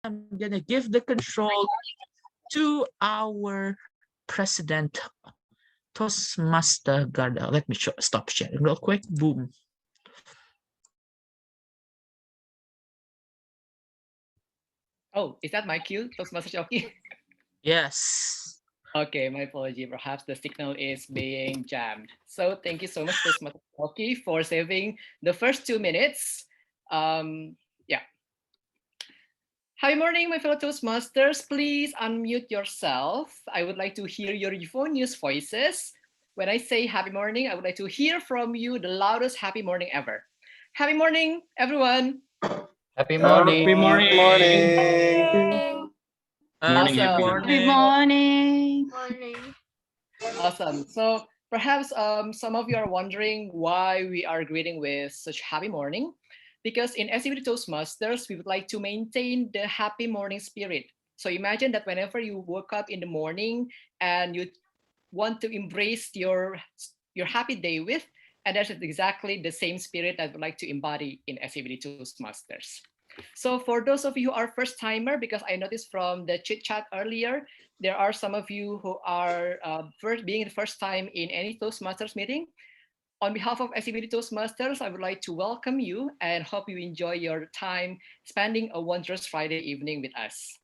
I'm gonna give the control to our president, Toastmaster Garda. Let me stop sharing real quick. Boom. Oh, is that my cue, Toastmaster Shoki? Yes. Okay, my apology. Perhaps the signal is being jammed. So thank you so much, Toastmaster Shoki, for saving the first 2 minutes. Yeah. Happy morning, my fellow Toastmasters. Please unmute yourself. I would like to hear your euphonious voices. When I say happy morning, I would like to hear from you the loudest happy morning ever. Happy morning, everyone. Happy Happy morning. morning. Morning, Awesome. everyone. Good Morning. morning. Awesome. So perhaps some of you are wondering why we are greeting with such happy morning. Because in SCBD Toastmasters, we would like to maintain the happy morning spirit. So imagine that whenever you woke up in the morning and you want to embrace your happy day with, and that's exactly the same spirit that we'd like to embody in SCBD Toastmasters. So for those of you who are first timer, because I noticed from the chit chat earlier, there are some of you who are first being the first time in any Toastmasters meeting. On behalf of SCBD Toastmasters, I would like to welcome you and hope you enjoy your time spending a wondrous Friday evening with us.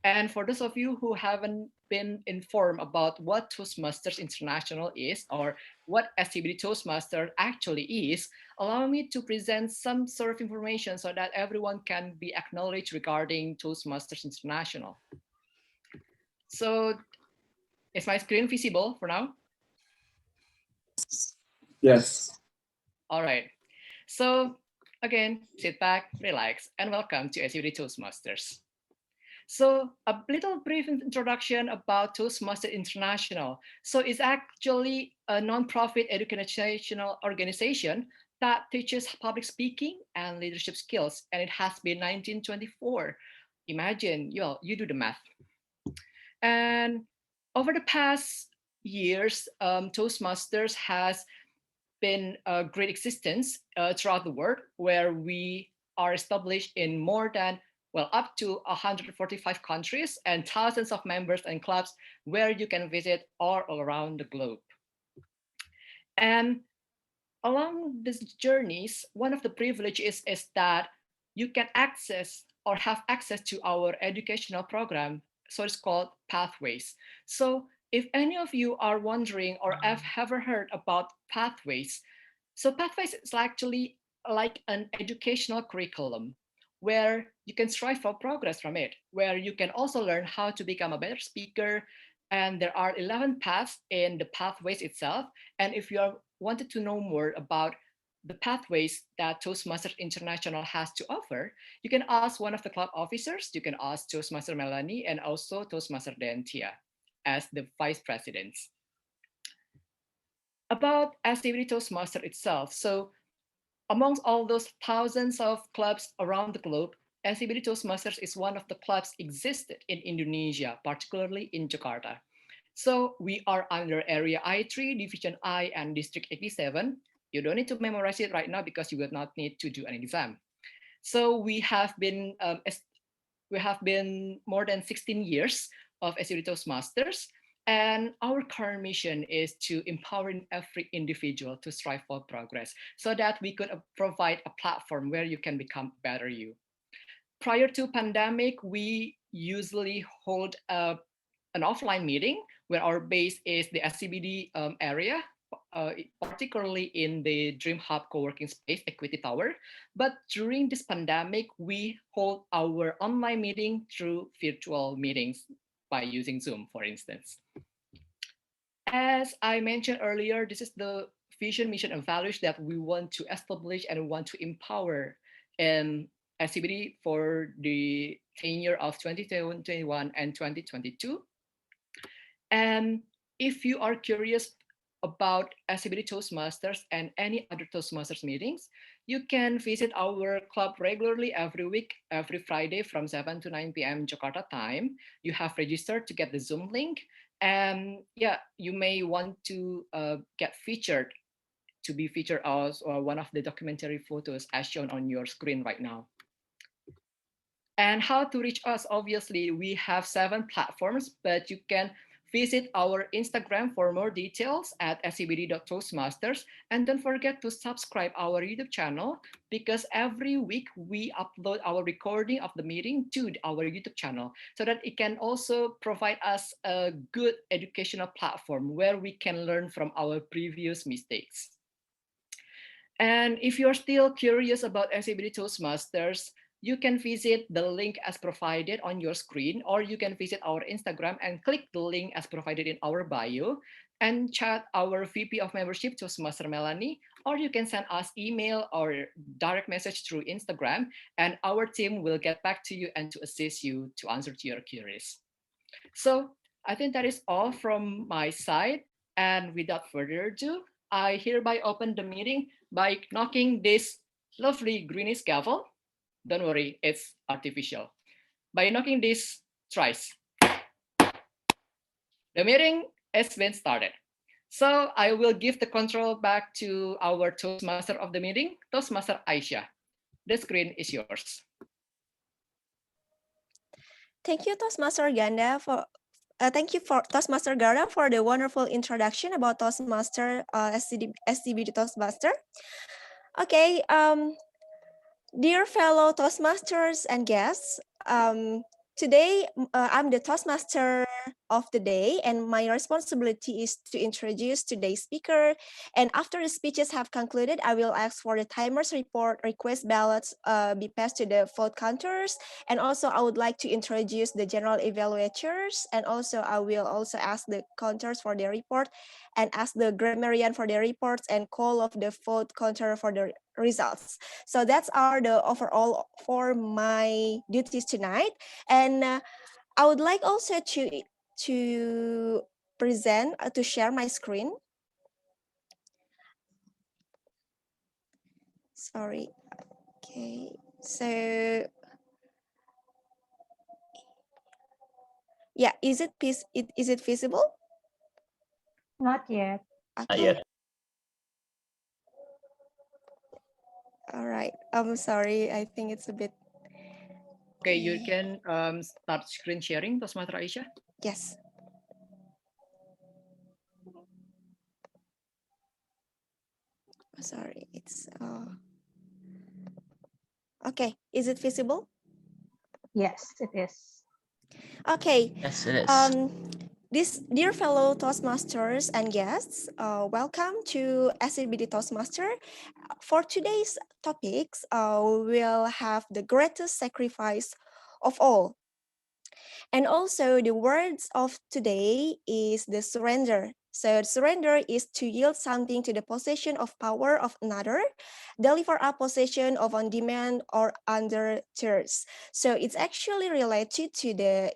And for those of you who haven't been informed about what Toastmasters International is or what SCBD Toastmaster actually is, allow me to present some sort of information so that everyone can be acknowledged regarding Toastmasters International. So is my screen visible for now? Yes. All right. So again, sit back, relax, and welcome to SCBD Toastmasters. So a little brief introduction about Toastmasters International. So it's actually a non-profit educational organization that teaches public speaking and leadership skills, and it has been 1924. Imagine, you do the math. And over the past years, Toastmasters has been a great existence throughout the world, where we are established in more than, well, up to 145 countries and thousands of members and clubs where you can visit all around the globe. And along these journeys, one of the privileges is that you can access or have access to our educational program. So it's called Pathways. So if any of you are wondering or have ever heard about Pathways, so Pathways is actually like an educational curriculum where you can strive for progress from it, where you can also learn how to become a better speaker. And there are 11 paths in the Pathways itself. And if you are wanted to know more about the pathways that Toastmasters International has to offer, you can ask one of the club officers. You can ask Toastmaster Melanie and also Toastmaster Dentia as the vice presidents. About SCBD Toastmaster itself. So amongst all those thousands of clubs around the globe, SCBD Toastmasters is one of the clubs existed in Indonesia, particularly in Jakarta. So we are under Area I3, Division I, and District 87. You don't need to memorize it right now because you will not need to do an exam. So we have been more than 16 years of SCBD Toastmasters, and our current mission is to empower every individual to strive for progress so that we could provide a platform where you can become better you. Prior to pandemic, we usually hold an offline meeting where our base is the SCBD area, particularly in the Dream Hub co-working space, Equity Tower. But during this pandemic, we hold our online meeting through virtual meetings by using Zoom, for instance. As I mentioned earlier, this is the vision, mission, and values that we want to establish and want to empower in SCBD for the tenure of 2021 and 2022. And if you are curious about SCBD Toastmasters and any other Toastmasters meetings, you can visit our club regularly every week, every Friday from 7 to 9 p.m. Jakarta time. You have registered to get the Zoom link. And yeah, you may want to get featured to be featured as one of the documentary photos as shown on your screen right now. And how to reach us? Obviously, we have 7 platforms, but you can visit our Instagram for more details at scbd.toastmasters. And don't forget to subscribe our YouTube channel because every week we upload our recording of the meeting to our YouTube channel so that it can also provide us a good educational platform where we can learn from our previous mistakes. And if you're still curious about SCBD Toastmasters, you can visit the link as provided on your screen, or you can visit our Instagram and click the link as provided in our bio and chat our VP of Membership, Toastmaster Melanie, or you can send us email or direct message through Instagram, and our team will get back to you and to assist you to answer to your queries. So I think that is all from my side. And without further ado, I hereby open the meeting by knocking this lovely greenish gavel. Don't worry, it's artificial. By knocking this thrice, the meeting has been started. So I will give the control back to our Toastmaster of the meeting, Toastmaster Aisha. The screen is yours. Thank you, Toastmaster Ganda, for thank you for Toastmaster Garda for the wonderful introduction about Toastmaster SCBD Toastmaster. Okay, dear fellow Toastmasters and guests, today I'm the Toastmaster of the day, and my responsibility is to introduce today's speaker. And after the speeches have concluded, I will ask for the timers report, request ballots be passed to the vote counters, and also I would like to introduce the general evaluators, and also I will also ask the counters for their report, and ask the grammarian for their reports, and call of the vote counter for the results. So that's are the overall for my duties tonight. And I would like also to present, to share my screen. Sorry. Okay. So yeah, is it visible? Not yet. Okay. All right. I'm sorry. I think it's a bit. Okay, you can start screen sharing, Toastmaster Aisha. Yes. Sorry, it's okay. Is it visible? Yes, it is. Okay. Yes, it is. This dear fellow Toastmasters and guests, welcome to SCBD Toastmaster. For today's topics, we'll have the greatest sacrifice of all. And also the words of today is the surrender. So surrender is to yield something to the possession of power of another, deliver a possession of on demand or under thirst. So it's actually related to the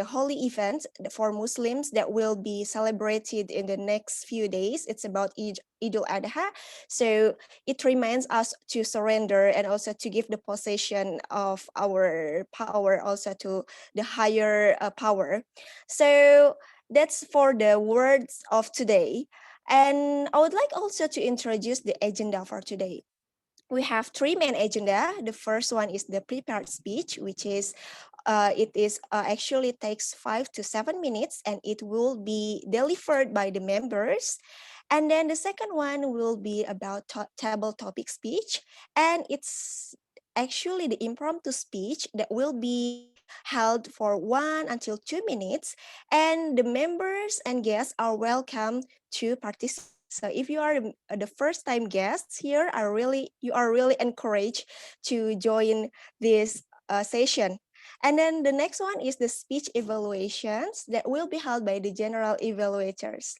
holy event for Muslims that will be celebrated in the next few days. It's about Eid al-Adha. So it reminds us to surrender and also to give the possession of our power also to the higher power. So that's for the words of today. And I would like also to introduce the agenda for today. We have 3 main agenda. The first one is the prepared speech, which is actually takes 5 to 7 minutes, and it will be delivered by the members. And then the second one will be about table topic speech, and it's actually the impromptu speech that will be held for 1 until 2 minutes, and the members and guests are welcome to participate. So if you are the first time guests here, you are really encouraged to join this session. And then the next one is the speech evaluations that will be held by the general evaluators.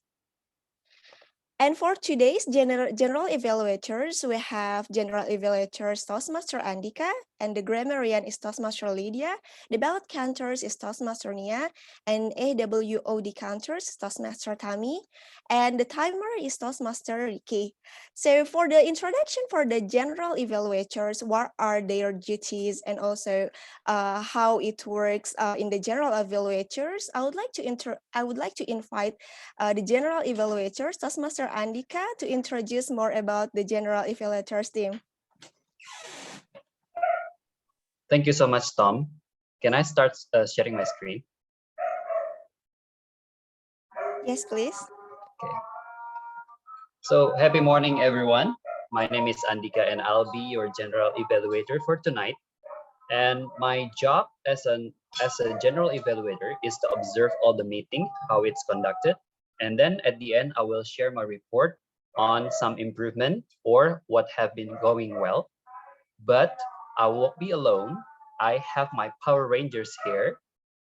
And for today's general evaluators, we have general evaluators Toastmaster Andika, and the grammarian is Toastmaster Lydia. The ballot counters is Toastmaster Nia, and Ah-WoD counters is Toastmaster Tami, and the timer is Toastmaster Ricky. So for the introduction for the general evaluators, what are their duties and also how it works in the general evaluators, I would like to invite the general evaluators, Toastmaster Andika, to introduce more about the general evaluators team. Thank you so much, Tom. Can I start sharing my screen? Yes, please. Okay. So happy morning, everyone. My name is Andika and I'll be your general evaluator for tonight. And my job as a general evaluator is to observe all the meeting, how it's conducted. And then at the end, I will share my report on some improvement or what have been going well. But I won't be alone. I have my Power Rangers here.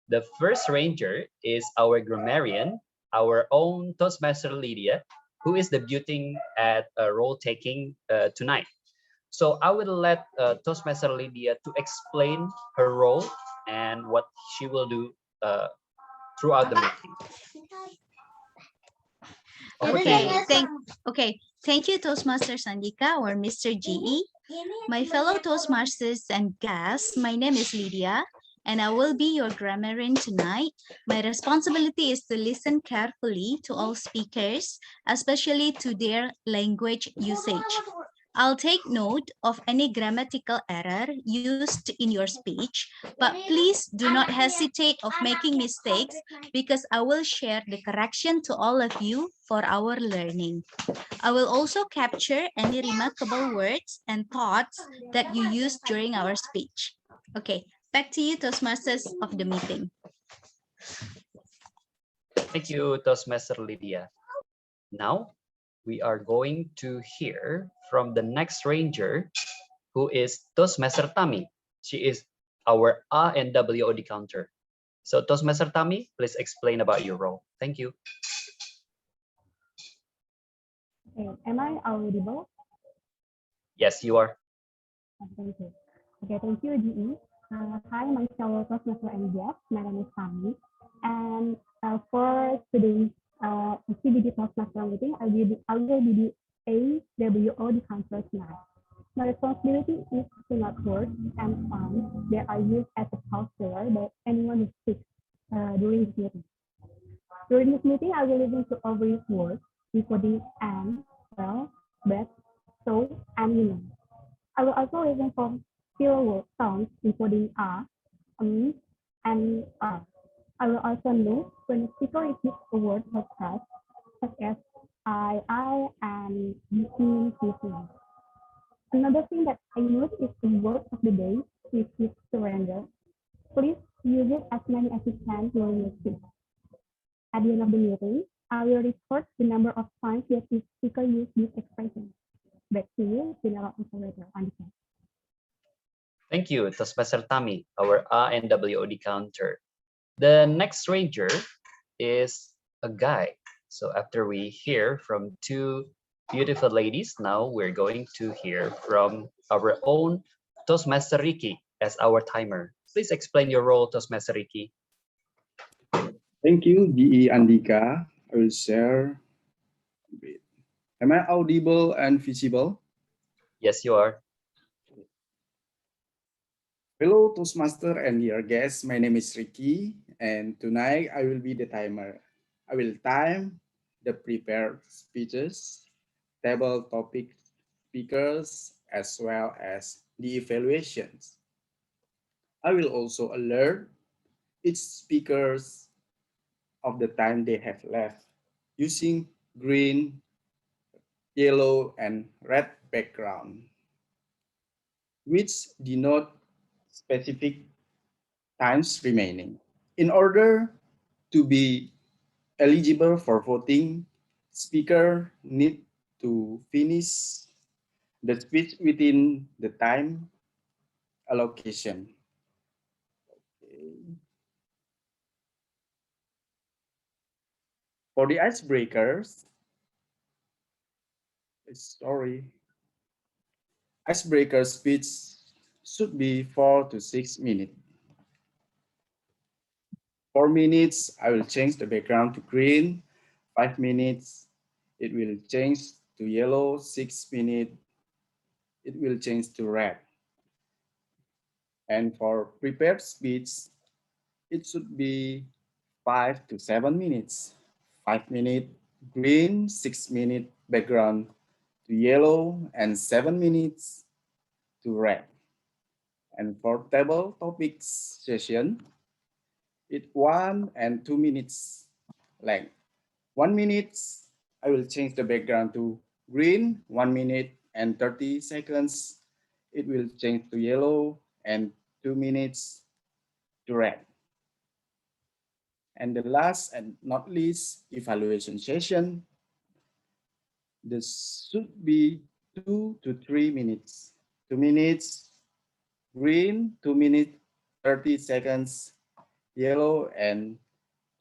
The first ranger is our grammarian, our own Toastmaster Lydia, who is debuting at role taking tonight. So I will let Toastmaster Lydia to explain her role and what she will do throughout the meeting. Thank you, Toastmaster Sandika or Mr. GE. My fellow Toastmasters and guests, my name is Lydia, and I will be your grammarian tonight. My responsibility is to listen carefully to all speakers, especially to their language usage. I'll take note of any grammatical error used in your speech, but please do not hesitate of making mistakes because I will share the correction to all of you for our learning. I will also capture any remarkable words and thoughts that you use during our speech. Okay, back to you, Toastmasters of the meeting. Thank you, Toastmaster Lydia. Now, we are going to hear from the next ranger, who is Toastmaster Tami. She is our Ah-WoD counter. So Toastmaster Tami, please explain about your role. Thank you. Okay, am I audible? Yes, you are. Thank you. Okay, thank you, GE. Hi, my fellow Toastmaster and guests. My name is Hanny. And for today's SCBD Toastmaster meeting, I will be the Ah-WoD counselor tonight. My responsibility is to not words and sounds that are used as a counselor by anyone who speaks during this meeting. During this meeting, I will listen to every word, including and, well, but, so, and you know. I will also listen for filler word sounds, including and I will also know when a speaker repeats a word or phrase, such as I, and me. Another thing that I note is the word of the day, which is surrender. Please use it as many as you can during your speech. At the end of the meeting, I will report the number of times that each speaker used this expression. Back to you, General Operator Andika. Thank you, Toastmaster Tami, our Ah-WoD counter. The next ranger is a guy. So after we hear from two beautiful ladies, now we're going to hear from our own Toastmaster Ricky as our timer. Please explain your role, Toastmaster Ricky. Thank you, DE Andika. I will share. Am I audible and visible? Yes, you are. Hello, Toastmaster and dear guests. My name is Ricky, and tonight I will be the timer. I will time the prepared speeches, table topic speakers, as well as the evaluations. I will also alert each speakers of the time they have left using green, yellow, and red background, which denote specific times remaining. In order to be eligible for voting, speaker need to finish the speech within the time allocation. Okay. For the icebreakers, icebreaker speech should be 4 to 6 minutes. 4 minutes, I will change the background to green. 5 minutes, it will change to yellow. 6 minutes, it will change to red. And for prepared speech, it should be 5 to 7 minutes. 5 minutes green, 6 minutes background to yellow, and 7 minutes to red. And for table topics session, it 1 and 2 minutes length. 1 minute, I will change the background to green. 1 minute and 30 seconds, it will change to yellow, and 2 minutes to red. And the last and not least, evaluation session. This should be 2 to 3 minutes. 2 minutes green, 2 minutes, 30 seconds yellow, and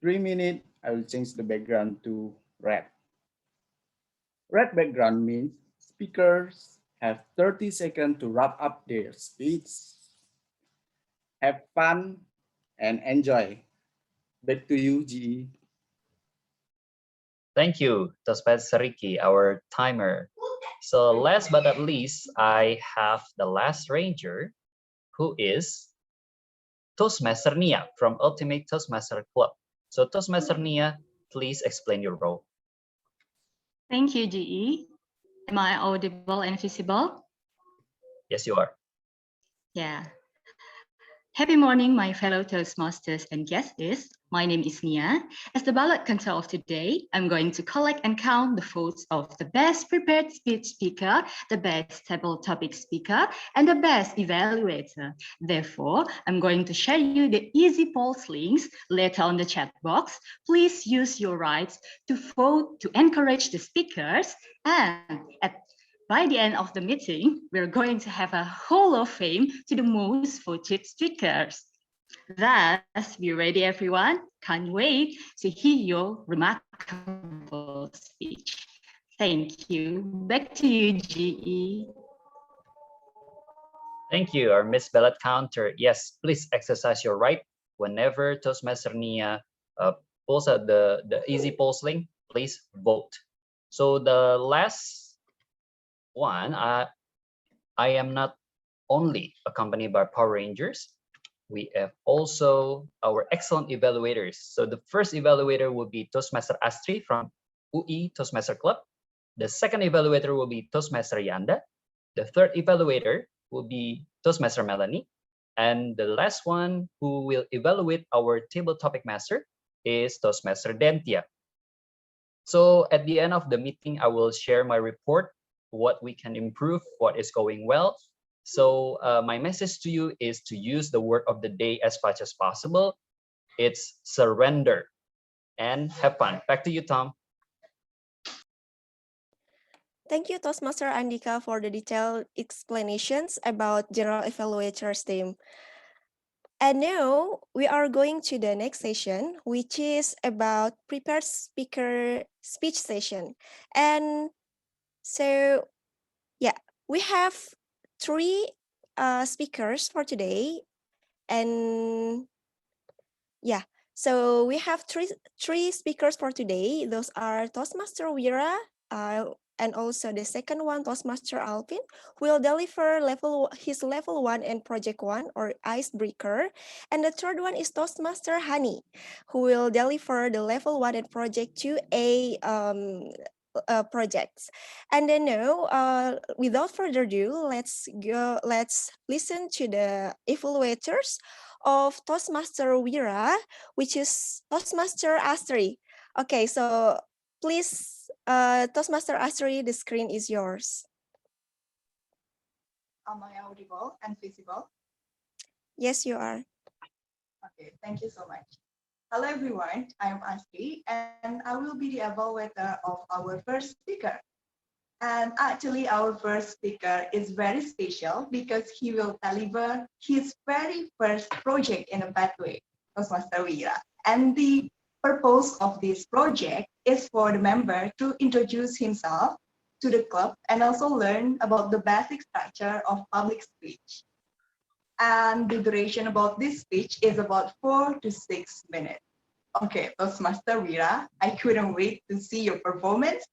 3 minutes, I will change the background to red. Red background means speakers have 30 seconds to wrap up their speech. Have fun and enjoy. Back to you, GE. Thank you, Toastmaster Ricky, our timer. So last but not least, I have the last ranger, who is Toastmaster Nia from Ultimate Toastmaster Club. So Toastmaster Nia, please explain your role. Thank you, GE. Am I audible and visible? Yes, you are. Yeah. Happy morning, my fellow Toastmasters and guests. My name is Nia. As the ballot counter of today, I'm going to collect and count the votes of the best prepared speech speaker, the best table topic speaker, and the best evaluator. Therefore, I'm going to share you the easy polls links later on the chat box. Please use your rights to vote to encourage the speakers, and by the end of the meeting, we're going to have a Hall of Fame to the most voted speakers. Thus, be ready, everyone. Can't wait to hear your remarkable speech. Thank you. Back to you, GE. Thank you, our Miss Ballot Counter. Yes, please exercise your right. Whenever Toastmaster Nia pulls out the easy polls link, please vote. So the last one, I am not only accompanied by Power Rangers, we have also our excellent evaluators. So the first evaluator will be Toastmaster Astri from UI Toastmaster Club. The second evaluator will be Toastmaster Yanda. The third evaluator will be Toastmaster Melanie. And the last one who will evaluate our table topic master is Toastmaster Dentia. So at the end of the meeting, I will share my report, what we can improve, what is going well. So my message to you is to use the word of the day as much as possible. It's surrender and have fun. Back to you, Tom. Thank you, Toastmaster Andika, for the detailed explanations about General Evaluator's team. And now we are going to the next session, which is about prepared speaker speech session. And so, yeah, we have three speakers for today. And yeah, so we have three speakers for today. Those are Toastmaster Wira, and also the second one, Toastmaster Alfin, will deliver his level 1 and project 1 or icebreaker. And the third one is Toastmaster Hanny, who will deliver the level 1 and project 2A projects. And then now, without further ado, let's listen to the evaluators of Toastmaster Wira, which is Toastmaster Astri. Okay, so please, Toastmaster Astri, the screen is yours. Am I audible and visible? Yes, you are. Okay, thank you so much. Hello everyone, I am Astri and I will be the evaluator of our first speaker. And actually our first speaker is very special because he will deliver his very first project in a pathway, Toastmaster Wira. And the purpose of this project is for the member to introduce himself to the club and also learn about the basic structure of public speech. And the duration about this speech is about 4 to 6 minutes. Okay, Toastmaster Wira, I couldn't wait to see your performance.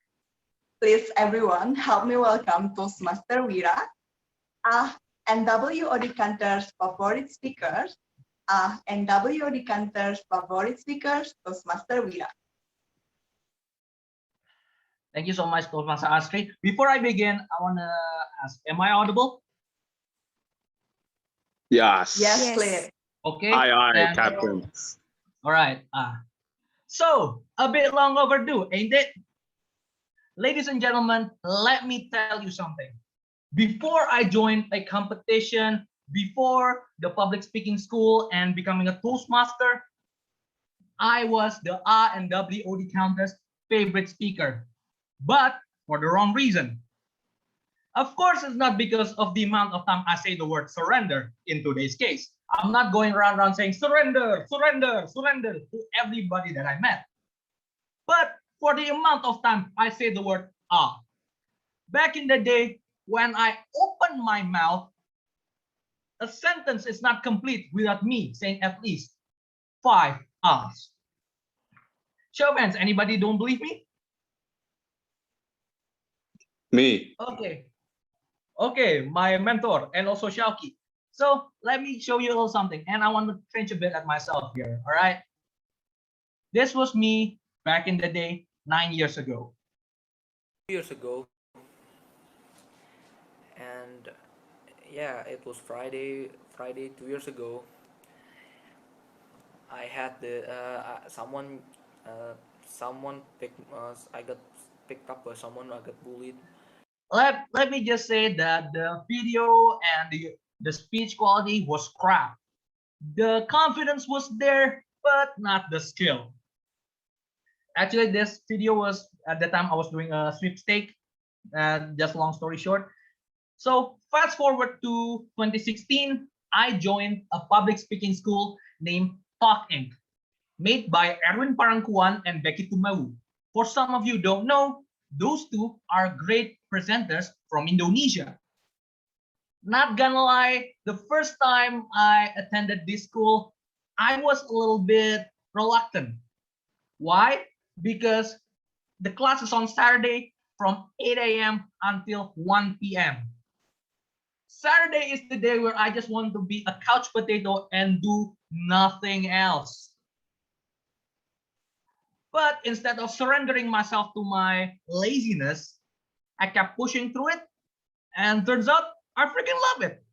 Please, everyone, help me welcome Toastmaster Wira, and Ah-WoD Cantor's favorite speakers, and Ah-WoD Cantor's favorite speakers, Toastmaster Wira. Thank you so much, Toastmaster Astri. Before I begin, I want to ask, am I audible? Yes. Yes, Yes. clear. Okay. Aye, then- Captain. All right. So a bit long overdue, ain't it? Ladies and gentlemen, let me tell you something. Before I joined a competition, before the public speaking school and becoming a Toastmaster, I was the Ah-WoD counter's favorite speaker, but for the wrong reason. Of course, it's not because of the amount of time I say the word surrender in today's case. I'm not going around saying surrender, surrender, surrender to everybody that I met. But for the amount of time I say the word ah. Back in the day, when I open my mouth, a sentence is not complete without me saying at least 5 ahs. Show of hands, anybody don't believe me? Me. Okay, my mentor and also Shauki. So let me show you a little something, and I want to change a bit at myself here, all right? This was me back in the day, 9 years ago. 2 years ago, and yeah, it was Friday 2 years ago. I had the someone picked I got picked up by someone. I got bullied. Let me just say that the video and the speech quality was crap. The confidence was there, but not the skill. Actually, this video was at the time I was doing a sweepstake. Just long story short. So fast forward to 2016, I joined a public speaking school named Talk Inc., made by Erwin Parangkuan and Becky Tumawu. For some of you don't know, those two are great presenters from Indonesia. Not gonna lie, the first time I attended this school, I was a little bit reluctant. Why? Because the class is on Saturday from 8 a.m. until 1 p.m. Saturday is the day where I just want to be a couch potato and do nothing else. But instead of surrendering myself to my laziness, I kept pushing through it, and turns out I freaking love it.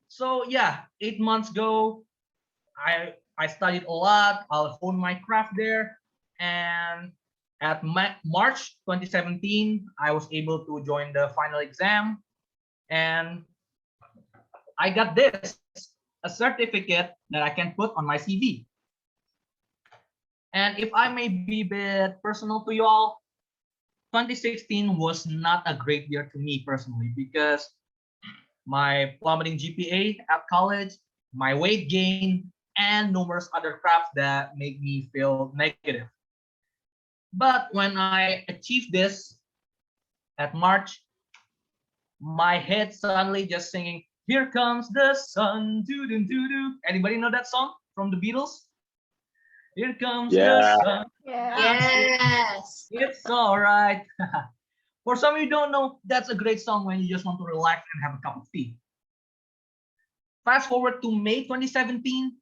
So yeah, 8 months ago, I studied a lot. I'll hone my craft there, and at March 2017, I was able to join the final exam, and I got this, a certificate that I can put on my CV. And if I may be a bit personal to you all, 2016 was not a great year to me personally because my plummeting GPA at college, my weight gain, and numerous other craps that make me feel negative. But when I achieved this at March, my head suddenly just singing, "Here comes the sun, doo doo doo doo." Anybody know that song from the Beatles? Here comes the sun. Yes. It's all right. For some of you who don't know, that's a great song when you just want to relax and have a cup of tea. Fast forward to May 2017,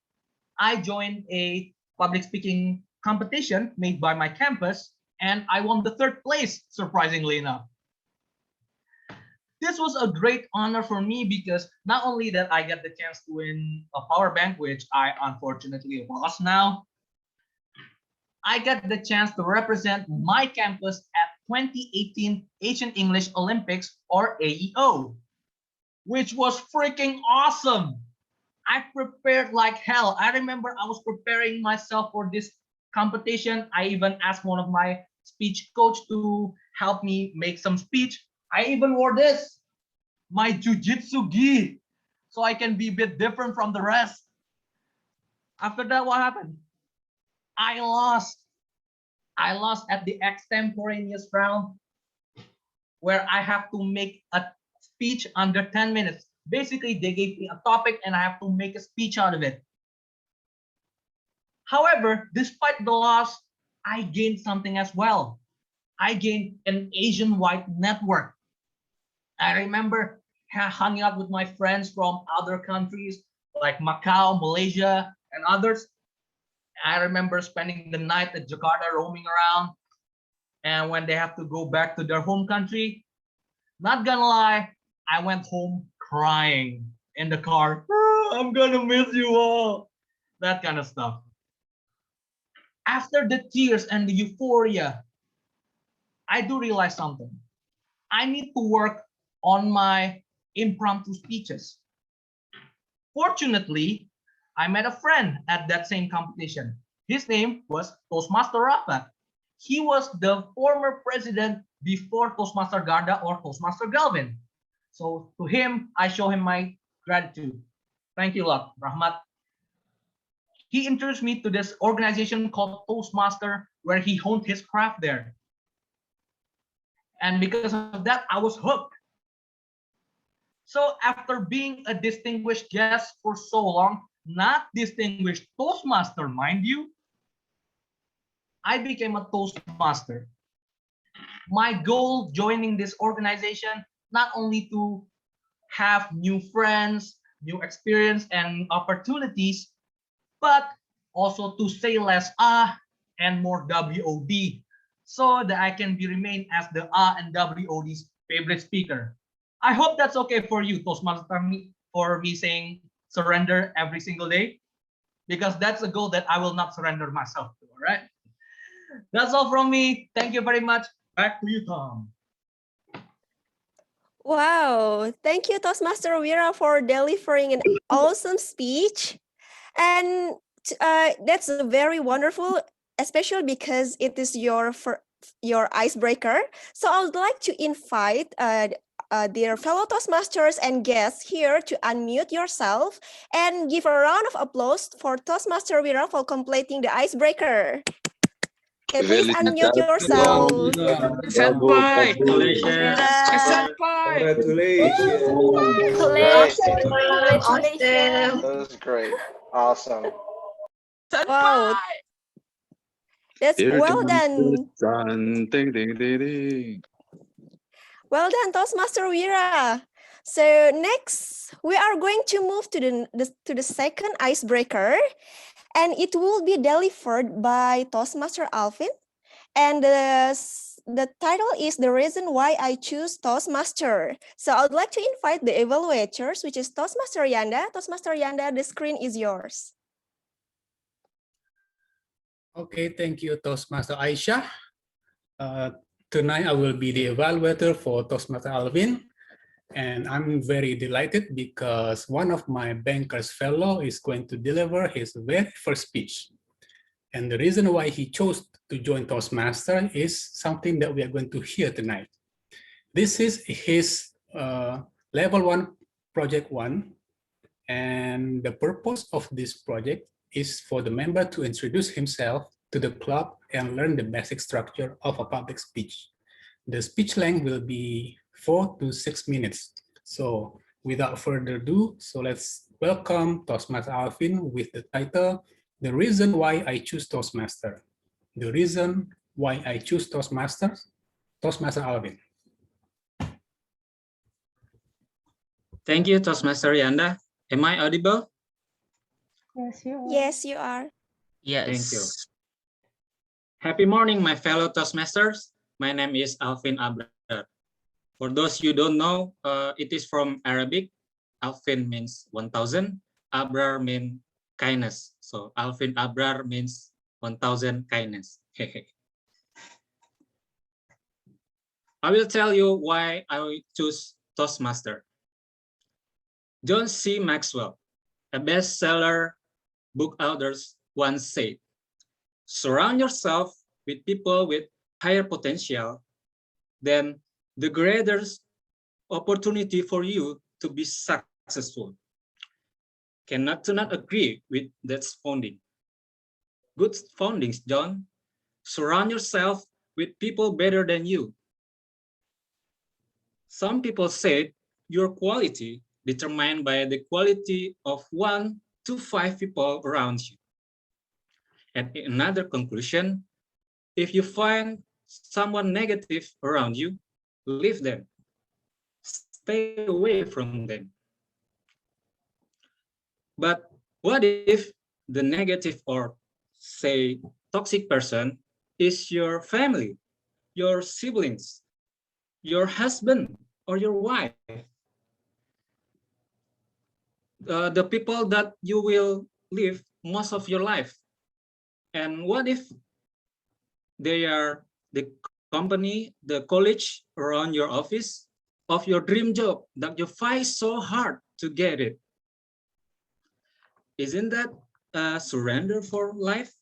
I joined a public speaking competition made by my campus, and I won the 3rd place, surprisingly enough. This was a great honor for me because not only that I get the chance to win a power bank, which I unfortunately lost now, I got the chance to represent my campus at 2018 Asian English Olympics, or AEO, which was freaking awesome. I prepared like hell. I remember I was preparing myself for this competition. I even asked one of my speech coach to help me make some speech. I even wore this, my jujitsu gi, so I can be a bit different from the rest. After that, what happened? I lost. I lost at the extemporaneous round where I have to make a speech under 10 minutes. Basically, they gave me a topic and I have to make a speech out of it. However, despite the loss, I gained something as well. I gained an Asian-wide network. I remember hanging out with my friends from other countries like Macau, Malaysia, and others. I remember spending the night at Jakarta roaming around. And when they have to go back to their home country, not gonna lie, I went home crying in the car. "Ah, I'm gonna miss you all." That kind of stuff. After the tears and the euphoria, I do realize something. I need to work on my impromptu speeches. Fortunately, I met a friend at that same competition. His name was Toastmaster Rafa. He was the former president before Toastmaster Garda or Toastmaster Galvin. So to him, I show him my gratitude. Thank you a lot, Rahmat. He introduced me to this organization called Toastmaster, where he honed his craft there. And because of that, I was hooked. So after being a distinguished guest for so long, not distinguished Toastmaster, mind you, I became a Toastmaster. My goal joining this organization, not only to have new friends, new experience and opportunities, but also to say less ah and more WOD, so that I can remain as the ah and WOD's favorite speaker. I hope that's okay for you, Toastmaster, for me saying surrender every single day, because that's a goal that I will not surrender myself to. All right. That's all from me. Thank you very much. Back to you, Tom. Wow, thank you, Toastmaster Wira, for delivering an awesome speech. And that's very wonderful, especially because it is your icebreaker. So I would like to invite dear fellow Toastmasters and guests here to unmute yourself and give a round of applause for Toastmaster Wira for completing the icebreaker. Okay, please unmute yourself. Senpai. Congratulations. Senpai. Congratulations. Congratulations. That was great. Awesome. Wow, that's Here well comes the done. sun. Ding, ding, ding, ding. Well done, Toastmaster Wira. So next, we are going to move to the second icebreaker, and it will be delivered by Toastmaster Alfin. And the title is "The Reason Why I Choose Toastmaster." So I would like to invite the evaluators, which is Toastmaster Yanda. Toastmaster Yanda, the screen is yours. Okay, thank you, Toastmaster Aisha. Tonight I will be the evaluator for Toastmaster Alvin, and I'm very delighted because one of my bankers fellow is going to deliver his very first speech. And the reason why he chose to join Toastmaster is something that we are going to hear tonight. This is his level 1, project 1, and the purpose of this project is for the member to introduce himself to the club and learn the basic structure of a public speech. The speech length will be 4 to 6 minutes. So without further ado, so let's welcome Toastmaster Alvin with the title, "The Reason Why I Choose Toastmaster." The reason why I choose Toastmaster, Toastmaster Alvin. Thank you, Toastmaster Yanda. Am I audible? Yes, you are. Yes, you are. Yes. Thank you. Happy morning, my fellow Toastmasters. My name is Alfin Abrar. For those you don't know, it is from Arabic. Alfin means 1000. Abrar means kindness. So Alfin Abrar means 1000 kindness. I will tell you why I choose Toastmaster. John C. Maxwell, a bestseller book author, once said, "Surround yourself with people with higher potential, then the greater opportunity for you to be successful." Cannot to not agree with that founding. Good foundings, John. Surround yourself with people better than you. Some people said your quality determined by the quality of 1 to 5 people around you. And another conclusion, if you find someone negative around you, leave them. Stay away from them. But what if the negative or say toxic person is your family, your siblings, your husband or your wife? the people that you will live most of your life. And what if they are the company, the college around your office of your dream job that you fight so hard to get it? Isn't that a surrender for life?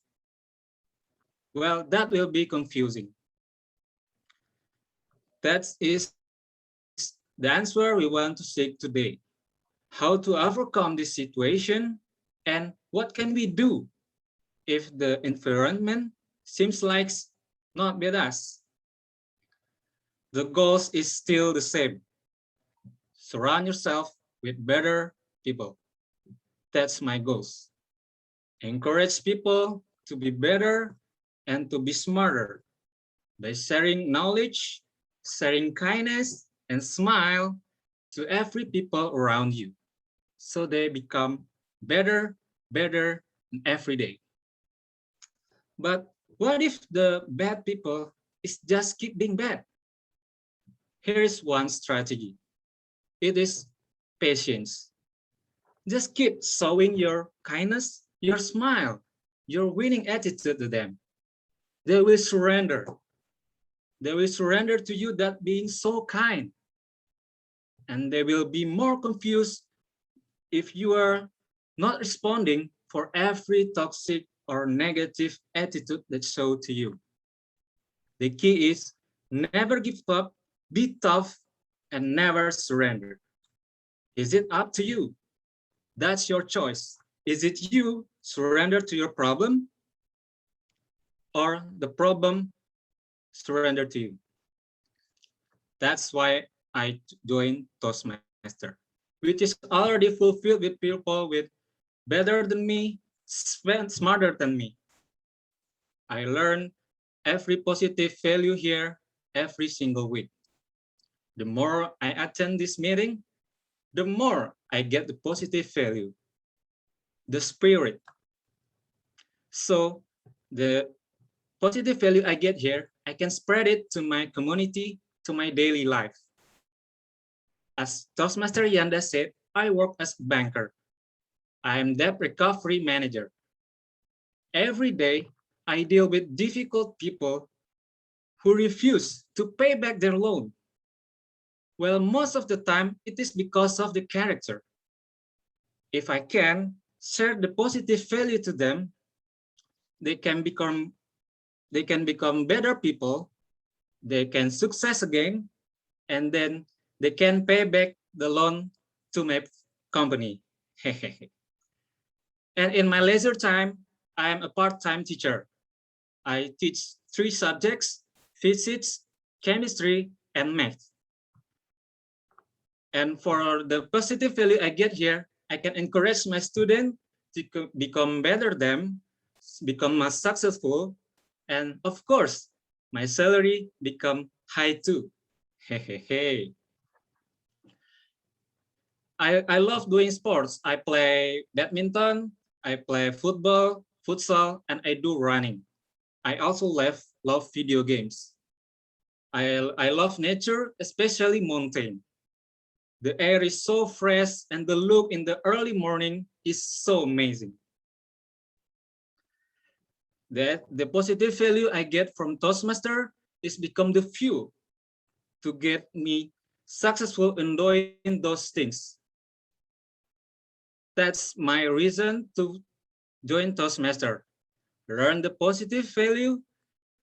Well, that will be confusing. That is the answer we want to seek today. How to overcome this situation and what can we do if the environment seems like not with us. The goal is still the same. Surround yourself with better people. That's my goals. Encourage people to be better and to be smarter by sharing knowledge, sharing kindness, and smile to every people around you, so they become better every day. But what if the bad people is just keep being bad? Here is one strategy. It is patience. Just keep showing your kindness, your smile, your winning attitude to them. They will surrender. They will surrender to you that being so kind. And they will be more confused if you are not responding for every toxic or negative attitude that show to you. The key is never give up, be tough, and never surrender. Is it up to you? That's your choice. Is it you surrender to your problem or the problem surrender to you? That's why I joined Toastmaster, which is already fulfilled with people with better than me, smarter than me. I learn every positive value here every single week. The more I attend this meeting, the more I get the positive value, the spirit. So the positive value I get here, I can spread it to my community, to my daily life. As Toastmaster Yanda said, I work as a banker. I am debt recovery manager. Every day, I deal with difficult people who refuse to pay back their loan. Well, most of the time, it is because of the character. If I can share the positive value to them, they can become better people, they can success again, and then they can pay back the loan to my company. And in my leisure time, I am a part-time teacher. I teach 3 subjects: physics, chemistry, and math. And for the positive value I get here, I can encourage my student to become better them, become more successful, and of course, my salary become high too. Hey. I love doing sports. I play badminton, I play football, futsal, and I do running. I also love video games. I love nature, especially mountain. The air is so fresh and the look in the early morning is so amazing. That the positive value I get from Toastmaster is become the fuel to get me successful in doing those things. That's my reason to join Toastmaster. Learn the positive value,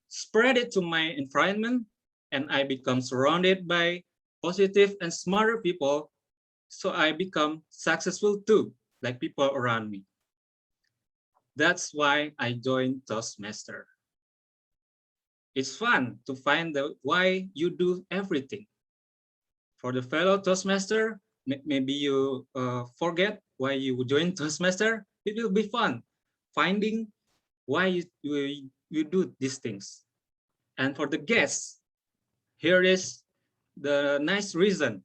spread it to my environment, and I become surrounded by positive and smarter people, so I become successful too, like people around me. That's why I joined Toastmaster. It's fun to find out why you do everything. For the fellow Toastmaster, maybe you forget why you joined Toastmaster. It will be fun finding why you do these things. And for the guests, here is the nice reason.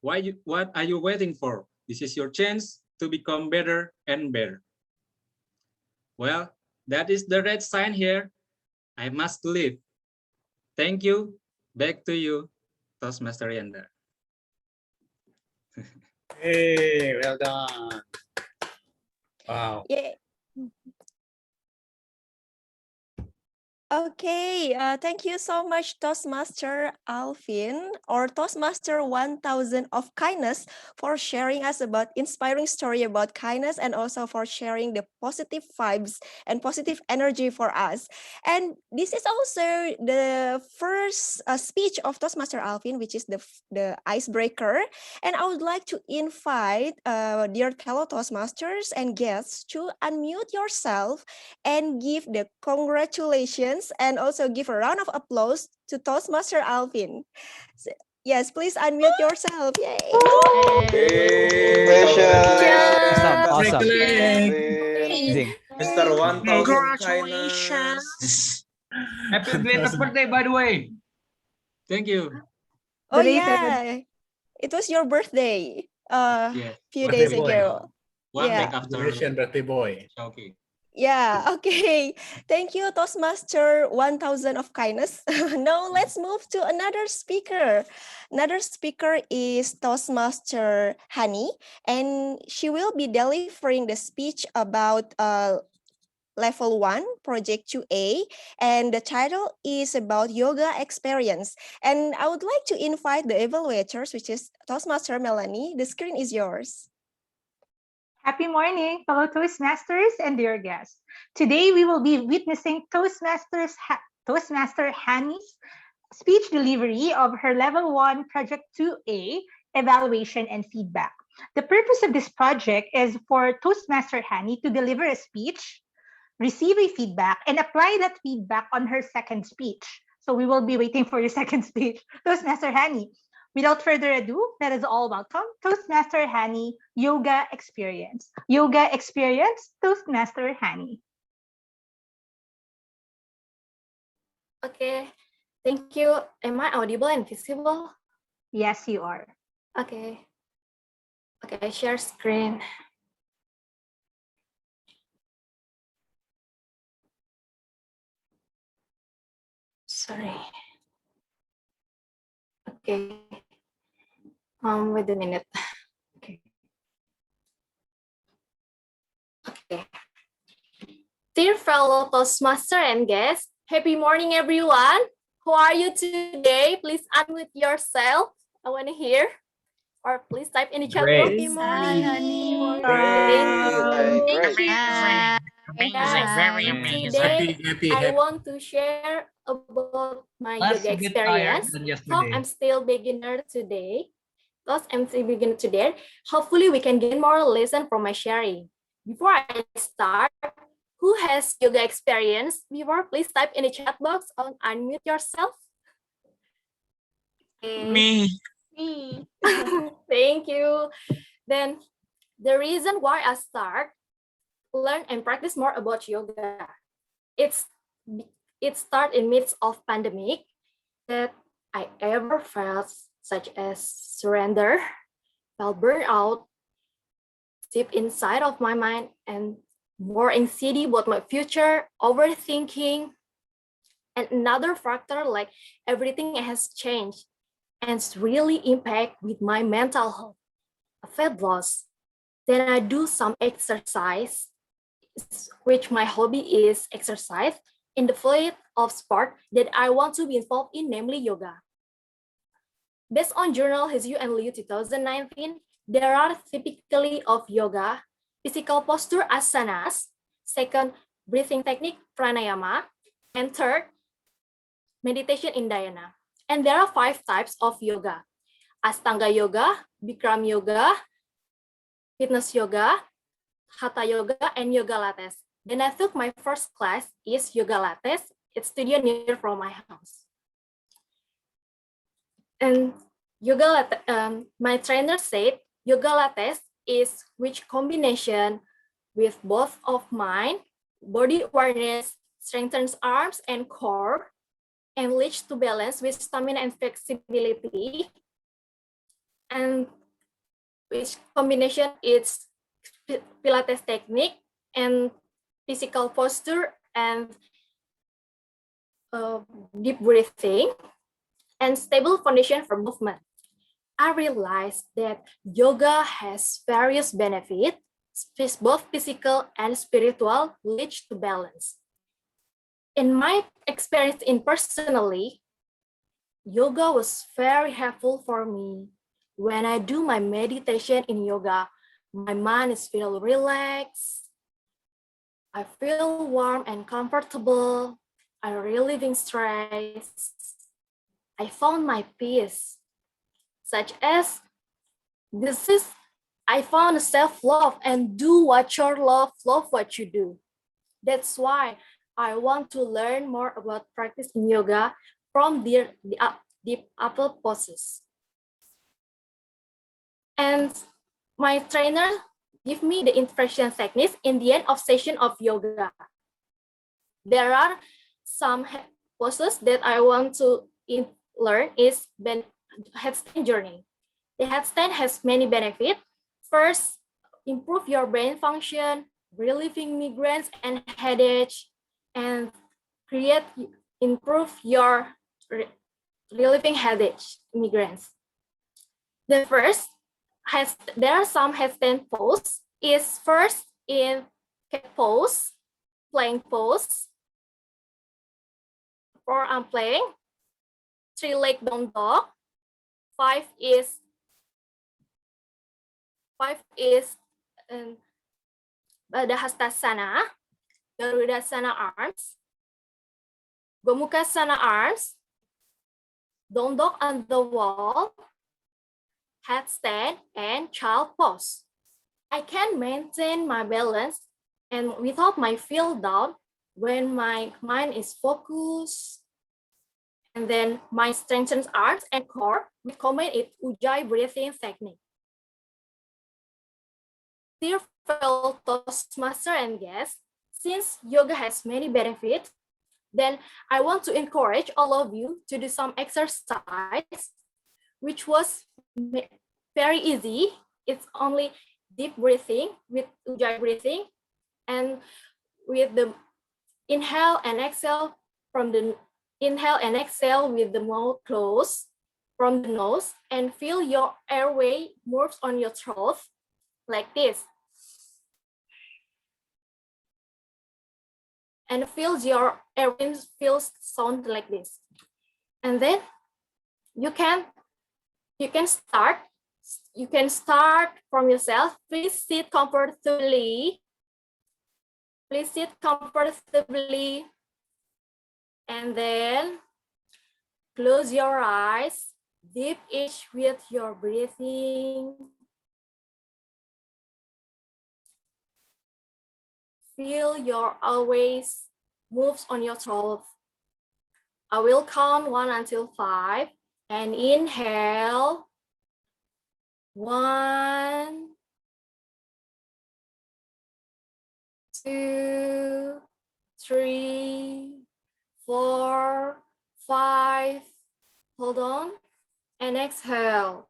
What are you waiting for? This is your chance to become better and better. Well, that is the red sign here. I must leave. Thank you. Back to you, Toastmaster Yanda. Hey, well done. Wow. Yeah. Okay, thank you so much, Toastmaster Alfin, or Toastmaster 1000 of Kindness, for sharing us about inspiring story about kindness, and also for sharing the positive vibes and positive energy for us. And this is also the first speech of Toastmaster Alfin, which is the icebreaker. And I would like to invite dear fellow Toastmasters and guests to unmute yourself and give the congratulations and also give a round of applause to Toastmaster Alfin. Yes, please unmute yourself. Yay! Congratulations. Awesome. Alvin. Mr. 1000 Kindness. Congratulations. Happy belated birthday, by the way. Thank you. Oh yeah, it was your birthday Yes. few Birthday days boy. ago. One Yeah. week after Congratulations, birthday boy. Shauki. Yeah, okay. Thank you, Toastmaster 1000 of Kindness. Now let's move to another speaker. Another speaker is Toastmaster Hanny, and she will be delivering the speech about Level 1, Project 2A, and the title is about yoga experience. And I would like to invite the evaluators, which is Toastmaster Melanie. The screen is yours. Happy morning, fellow Toastmasters and dear guests. Today we will be witnessing Toastmaster Hanny's speech delivery of her Level 1 Project 2A evaluation and feedback. The purpose of this project is for Toastmaster Hanny to deliver a speech, receive a feedback, and apply that feedback on her second speech. So we will be waiting for your second speech, Toastmaster Hanny. Without further ado, let us all welcome Toastmaster Hanny Yoga Experience. Yoga Experience, Toastmaster Hanny. Okay, thank you. Am I audible and visible? Yes, you are. Okay. Okay, share screen. Sorry. Okay. Wait a minute. Okay. Okay. Dear fellow Toastmaster and guests, happy morning, everyone. How are you today? Please unmute yourself. I want to hear. Or please type in the chat box. Happy morning. Amazing, very amazing. Today, I want to share about my Let's yoga get tired experience. than Talk, yesterday. I'm still beginner today. Thus, I'm still beginner today. Hopefully, we can gain more lesson from my sharing. Before I start, who has yoga experience? Before, please type in the chat box or unmute yourself. Okay. Me. Thank you. Then, the reason why I start, learn and practice more about yoga. It started in midst of pandemic that I ever felt, such as surrender, felt burnout, deep inside of my mind, and more anxiety about my future, overthinking, and another factor like everything has changed and it's really impact with my mental health, fat loss. Then I do some exercise, which my hobby is exercise in the field of sport that I want to be involved in, namely yoga. Based on Journal Hsu and Liu 2019, there are typically of yoga, physical posture asanas, second, breathing technique pranayama, and third, meditation in dhyana. And there are 5 types of yoga: Ashtanga yoga, Bikram yoga, fitness yoga, Hatha yoga, and yoga lattes. Then I took my first class is yoga lattes. It's studio near from my house. And yoga latte, my trainer said yoga lattes is which combination with both of mind, body awareness, strengthens arms and core, and leads to balance with stamina and flexibility. And which combination is Pilates technique and physical posture and deep breathing and stable foundation for movement. I realized that yoga has various benefits, both physical and spiritual, lead to balance. In my experience personally, yoga was very helpful for me. When I do my meditation in yoga, my mind is feel relaxed. I feel warm and comfortable. I relieving stress. I found my peace, such as this is I found self-love and do what you love what you do. That's why I want to learn more about practice in yoga from the deep upper poses. And my trainer give me the instruction techniques in the end of session of yoga. There are some poses that I want to learn is headstand journey. The headstand has many benefits. First, improve your brain function, relieving migraines and headache, and improve your relieving headache, migraines. The first there are some headstand pose. Is first in cat pose, plank pose, forearm plank, 3-leg down dog. Five is Badahastasana, Garudasana arms, Gomukasana arms, down dog on the wall, headstand, and child pose. I can maintain my balance and without my feel down when my mind is focused. And then my strengthens arms and core. We combine it Ujjayi breathing technique. Dear fellow Toastmaster and guests, since yoga has many benefits, then I want to encourage all of you to do some exercise, which was very easy. It's only deep breathing with Ujjayi breathing, and with the inhale and exhale with the mouth closed from the nose, and feel your airway moves on your throat like this. And feels your airway feels sound like this. And then you can start from yourself. Please sit comfortably. Please sit comfortably. And then close your eyes. Deep each with your breathing. Feel your airways moves on your throat. I will count 1 until 5 and inhale. 1, 2, 3, 4, 5. Hold on and exhale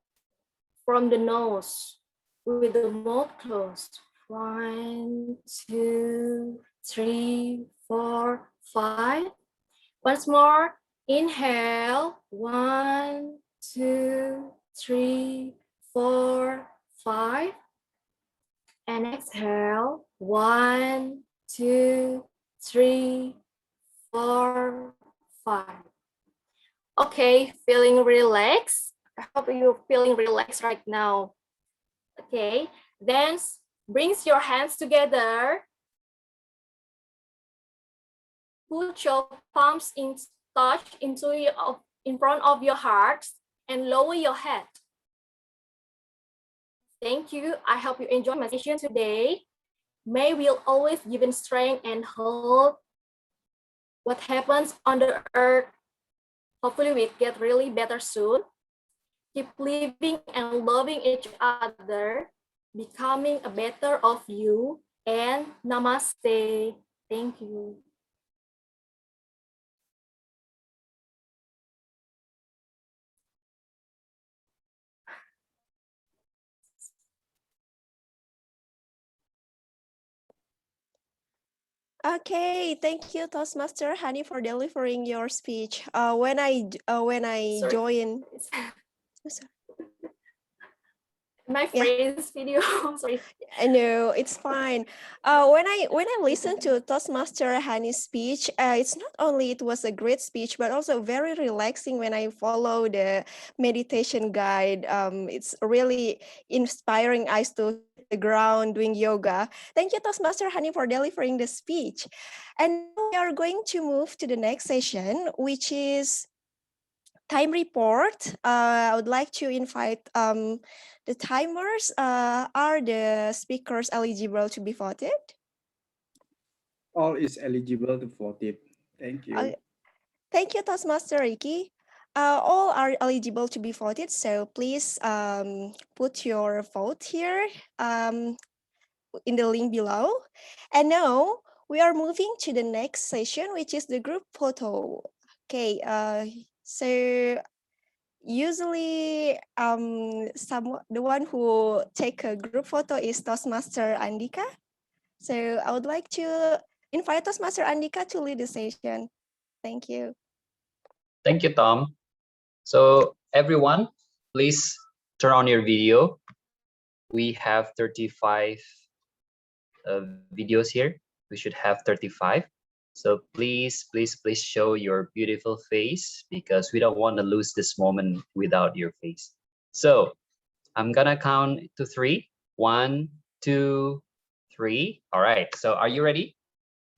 from the nose with the mouth closed. 1, 2, 3, 4, 5. Once more, inhale. 1, 2, 3, 4, 5. And exhale. 1, 2, 3, 4, 5. Okay, feeling relaxed. I hope you're feeling relaxed right now. Okay, then brings your hands together. Put your palms in front of your heart and lower your head. Thank you. I hope you enjoy my session today. May we'll always give in strength and hope. What happens on the earth, hopefully we get really better soon. Keep living and loving each other, becoming a better of you, and namaste. Thank you. Okay, thank you, Toastmaster Hanny, for delivering your speech. When I Sorry. join, My friend's video. Sorry. I know it's fine. When I listen to Toastmaster Hanny's speech, it's not only it was a great speech, but also very relaxing when I follow the meditation guide. It's really inspiring us to hit the ground doing yoga. Thank you, Toastmaster Hanny, for delivering the speech. And now we are going to move to the next session, which is time report. I would like to invite the timers. Are the speakers eligible to be voted? All is eligible to vote it. Thank you. Thank you, Toastmaster Ricky. All are eligible to be voted, so please put your vote here in the link below. And now we are moving to the next session, which is the group photo. Okay, so usually the one who take a group photo is Toastmaster Andika. So I would like to invite Toastmaster Andika to lead the session. Thank you. Thank you, Tom. So everyone, please turn on your video. We have 35 videos here. We should have 35. So please show your beautiful face because we don't want to lose this moment without your face. So I'm gonna count to 3. 1, 2, 3. All right, so are you ready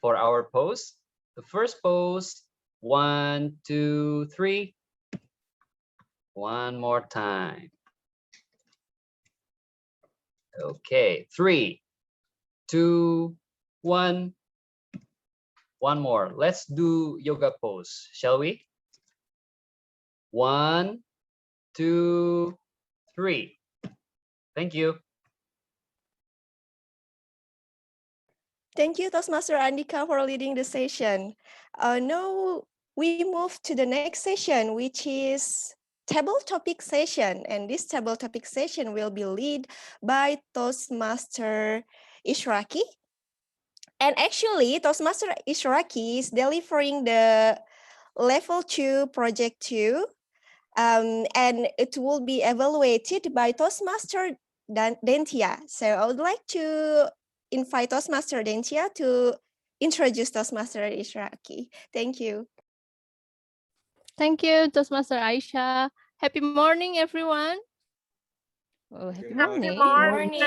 for our pose? The first pose, 1, 2, 3. One more time. Okay, 3, 2, 1. One more. Let's do yoga pose, shall we? 1, 2, 3. Thank you. Thank you, Toastmaster Andika, for leading the session. Now we move to the next session, which is table topic session. And this table topic session will be led by Toastmaster Ishraki. And actually, Toastmaster Ishraki is delivering the level 2 project 2. And it will be evaluated by Toastmaster Dentia. So I would like to invite Toastmaster Dentia to introduce Toastmaster Ishraki. Thank you. Thank you, Toastmaster Aisha. Happy morning, everyone. Oh, happy morning. Morning.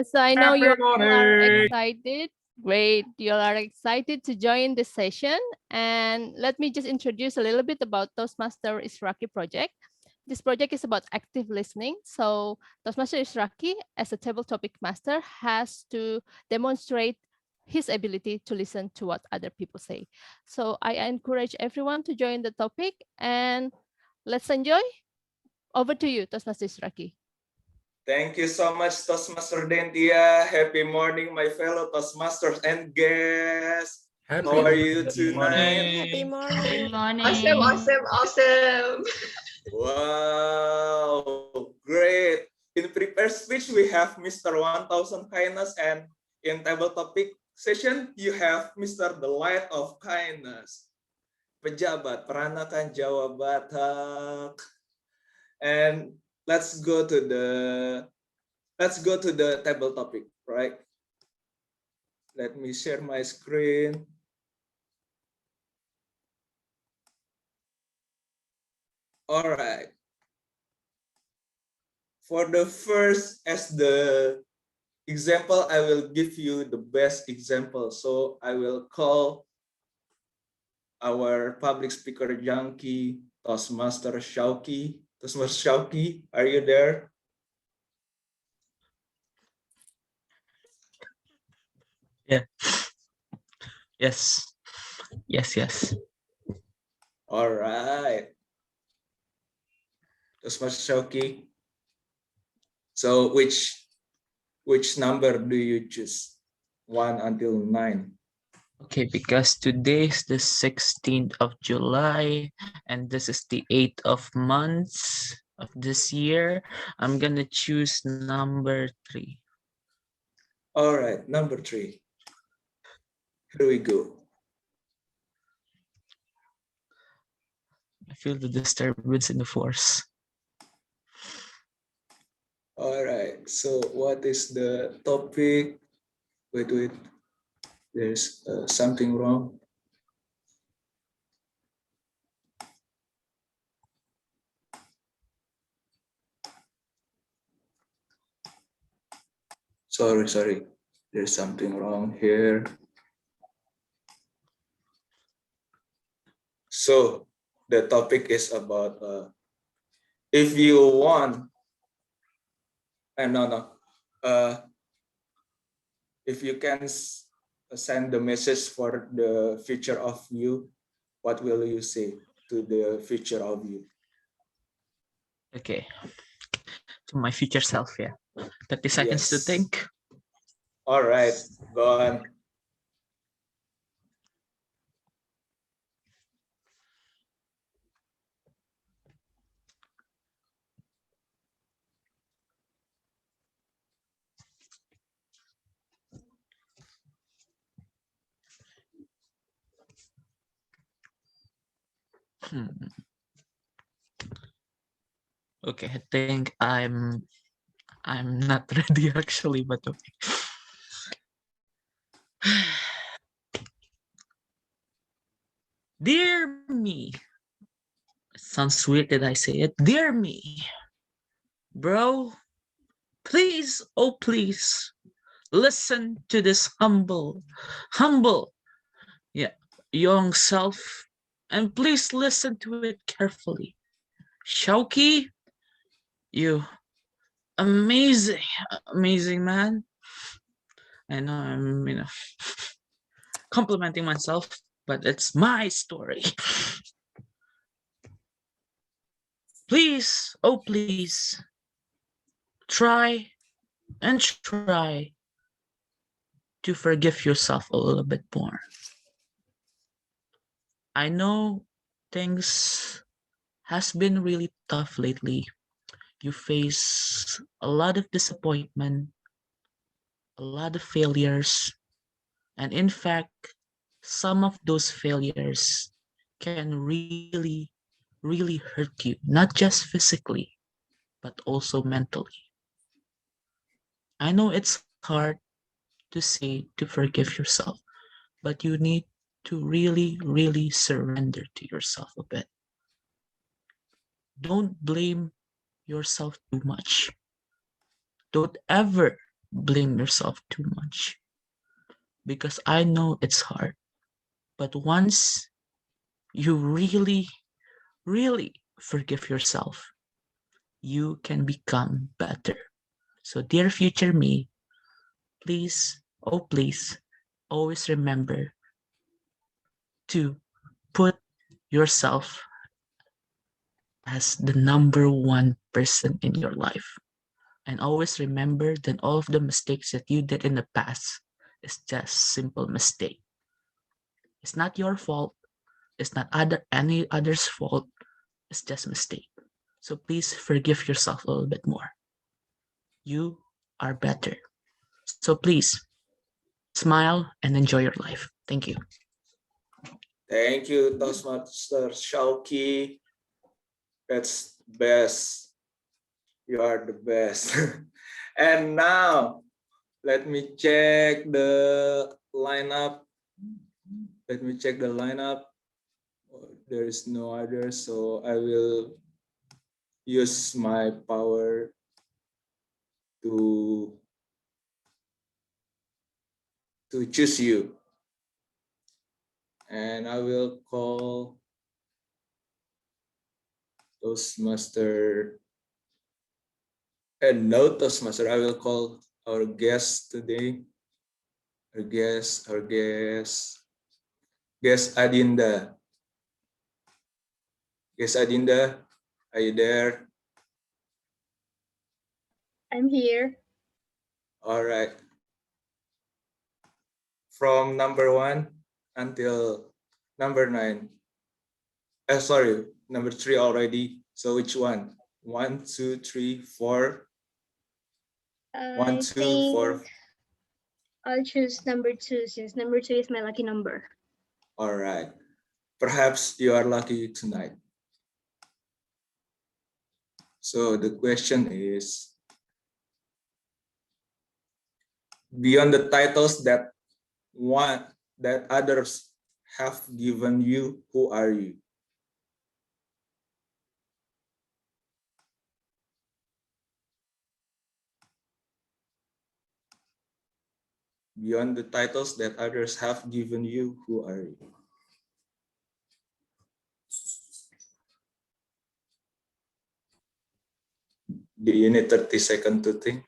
So I know Happy you all are morning. excited. Great. You all are excited to join this session. And let me just introduce a little bit about Toastmaster Ishraki project. This project is about active listening. So Toastmaster Ishraki, as a table topic master, has to demonstrate his ability to listen to what other people say. So I encourage everyone to join the topic and let's enjoy. Over to you, Toastmaster Ishraki. Thank you so much, Toastmaster Dentia. Happy morning, my fellow Toastmasters and guests. How are you tonight? Happy morning. Awesome. Wow, great. In prepared speech, we have Mr. 1000 Kindness, and in table topic session, you have Mr. The Light of Kindness. Pejabat, Peranakan Jawa Batak. And let's go to the table topic, right? Let me share my screen. All right. For the first, as the example, I will give you the best example. So I will call our public speaker junkie, Toastmaster Shauki. Toastmaster Shauki, are you there? Yeah. Yes. Yes. All right. Toastmaster Shauki. So which number do you choose? 1 until 9. Okay, because today is the 16th of July and this is the 8th of months of this year, I'm gonna choose number 3. All right, number 3. Here we go. I feel the disturbance in the force. All right. So what is the topic? Wait. There's something wrong. Sorry. There's something wrong here. So the topic is about if you want, no. If you can send the message for the future of you, what will you say to the future of you? Okay. To my future self, yeah. 30 seconds to Yes. think. All right, go on. Okay, I think I'm not ready actually, but okay. Dear me. Sounds sweet that I say it. Dear me. Bro, please, oh please, listen to this humble, yeah, young self, and please listen to it carefully. Shauki, you amazing man. I know I'm, complimenting myself, but it's my story. Please, oh please, try and try to forgive yourself a little bit more. I know things has been really tough lately. You face a lot of disappointment, a lot of failures, and in fact, some of those failures can really hurt you, not just physically, but also mentally. I know it's hard to say to forgive yourself, but you need to really surrender to yourself a bit. Don't blame yourself too much. Don't ever blame yourself too much, because I know it's hard. But once you really forgive yourself, you can become better. So, dear future me, please, oh please, always remember to put yourself as the number one person in your life. And always remember that all of the mistakes that you did in the past is just simple mistake. It's not your fault. It's not any other's fault. It's just mistake. So please forgive yourself a little bit more. You are better. So please smile and enjoy your life. Thank you. Thank you, Toastmaster Shauki. That's best. You are the best. And now, let me check the lineup. There is no other, so I will use my power to choose you. And I will call Toastmaster, and no Toastmaster, I will call our guest today. Our guest Adinda. Guest Adinda, are you there? I'm here. All right. From number 1 until number 9. Sorry, number 3 already. So which one? 1, 2, 3, 4. 1, 2, 4. I'll choose number 2 since number 2 is my lucky number. All right. Perhaps you are lucky tonight. So the question is, Beyond the titles that others have given you, who are you? Beyond the titles that others have given you, who are you? Do you need 30 seconds to think?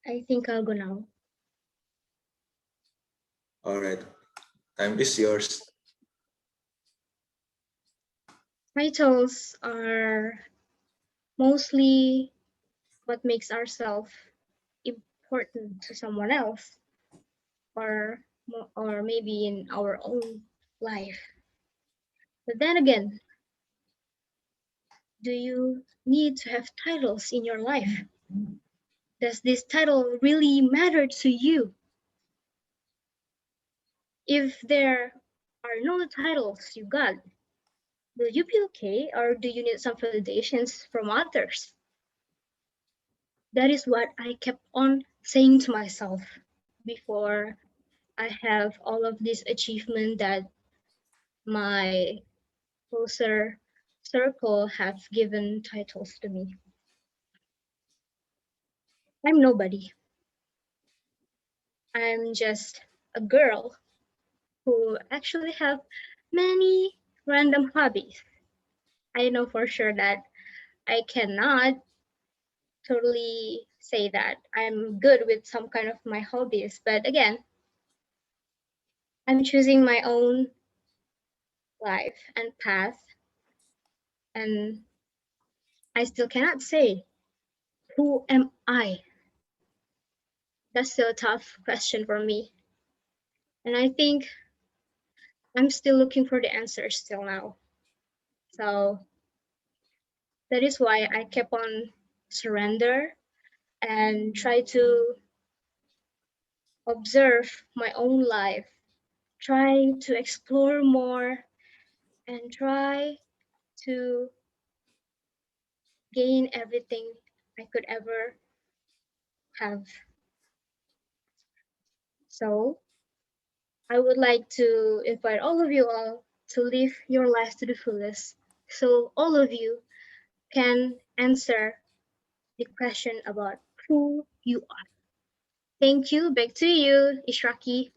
I think I'll go now. All right, time is yours. Titles are mostly what makes ourselves important to someone else, or maybe in our own life. But then again, do you need to have titles in your life? Does this title really matter to you? If there are no titles you got, will you be okay, or do you need some validations from others? That is what I kept on saying to myself before I have all of this achievement that my closer circle have given titles to me. I'm nobody. I'm just a girl who actually have many random hobbies. I know for sure that I cannot totally say that I'm good with some kind of my hobbies, but again, I'm choosing my own life and path, and I still cannot say, who am I? That's still a tough question for me. And I think I'm still looking for the answers till now. So that is why I kept on surrender and try to observe my own life, try to explore more, and try to gain everything I could ever have. So I would like to invite all of you all to live your life to the fullest, so all of you can answer the question about who you are. Thank you. Back to you, Ishraki.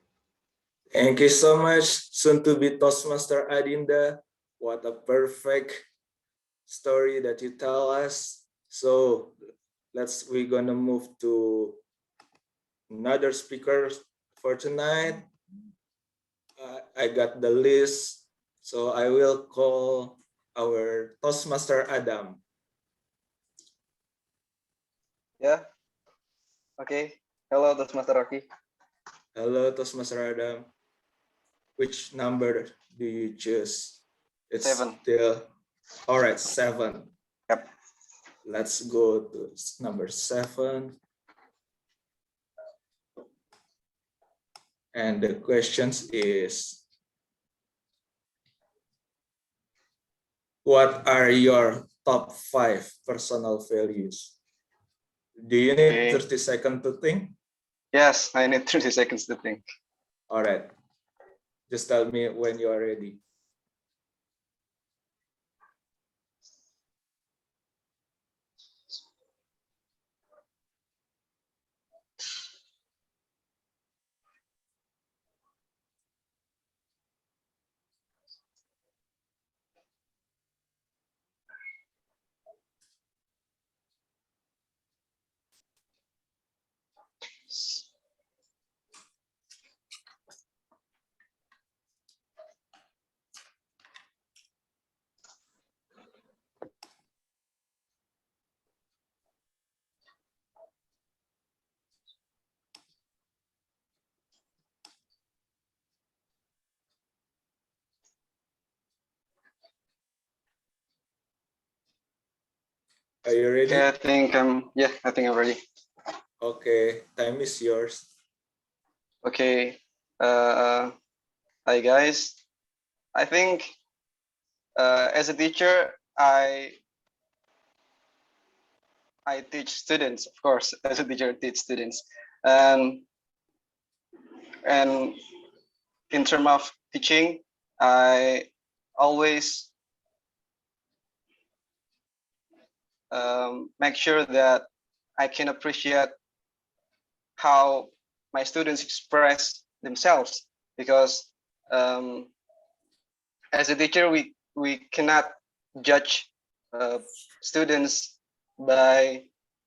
Thank you so much, soon to be Toastmaster Adinda. What a perfect story that you tell us. So we're gonna move to another speaker for tonight. I got the list, so I will call our Toastmaster Adam. Yeah. Okay. Hello, Toastmaster Rocky. Hello, Toastmaster Adam. Which number do you choose? It's 7. Still, all right, 7. Yep. Let's go to number 7. And the questions is, what are your top 5 personal values? Do you need 30 seconds to think? Yes, I need 30 seconds to think. All right. Just tell me when you are ready. Are you ready? Yeah, I think I'm ready. Okay, time is yours. Okay. Hi guys. I think as a teacher, I teach students, of course. As a teacher, I teach students. And and in terms of teaching, I always make sure that I can appreciate how my students express themselves, because as a teacher, we cannot judge students by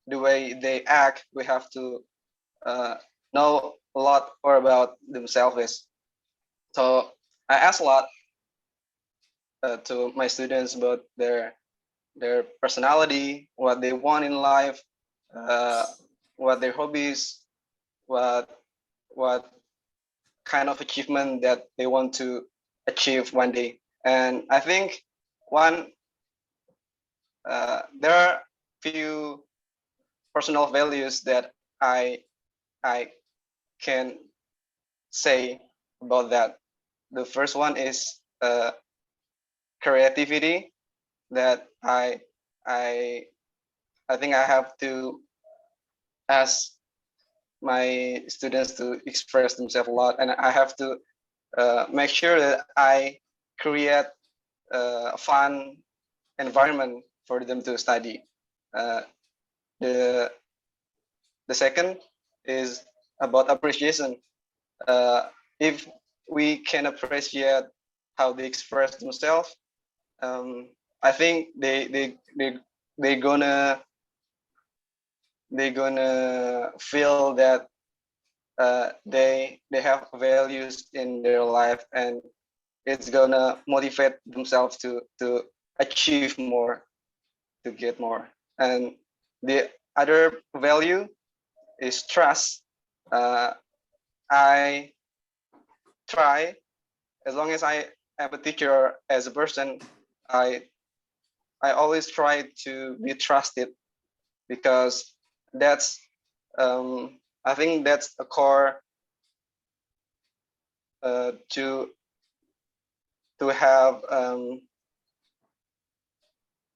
the way they act. We have to know a lot more about themselves. So I ask a lot to my students about their personality, what they want in life, what their hobbies, what kind of achievement that they want to achieve one day. And I think there are few personal values that I can say about that. The first one is creativity, that I think I have to ask my students to express themselves a lot, and I have to make sure that I create a fun environment for them to study. The second is about appreciation. If we can appreciate how they express themselves, I think they're gonna feel that they have values in their life, and it's gonna motivate themselves to achieve more, to get more. And the other value is trust. I try, as long as I am a teacher, as a person, I always try to be trusted, because that's I think that's a core to have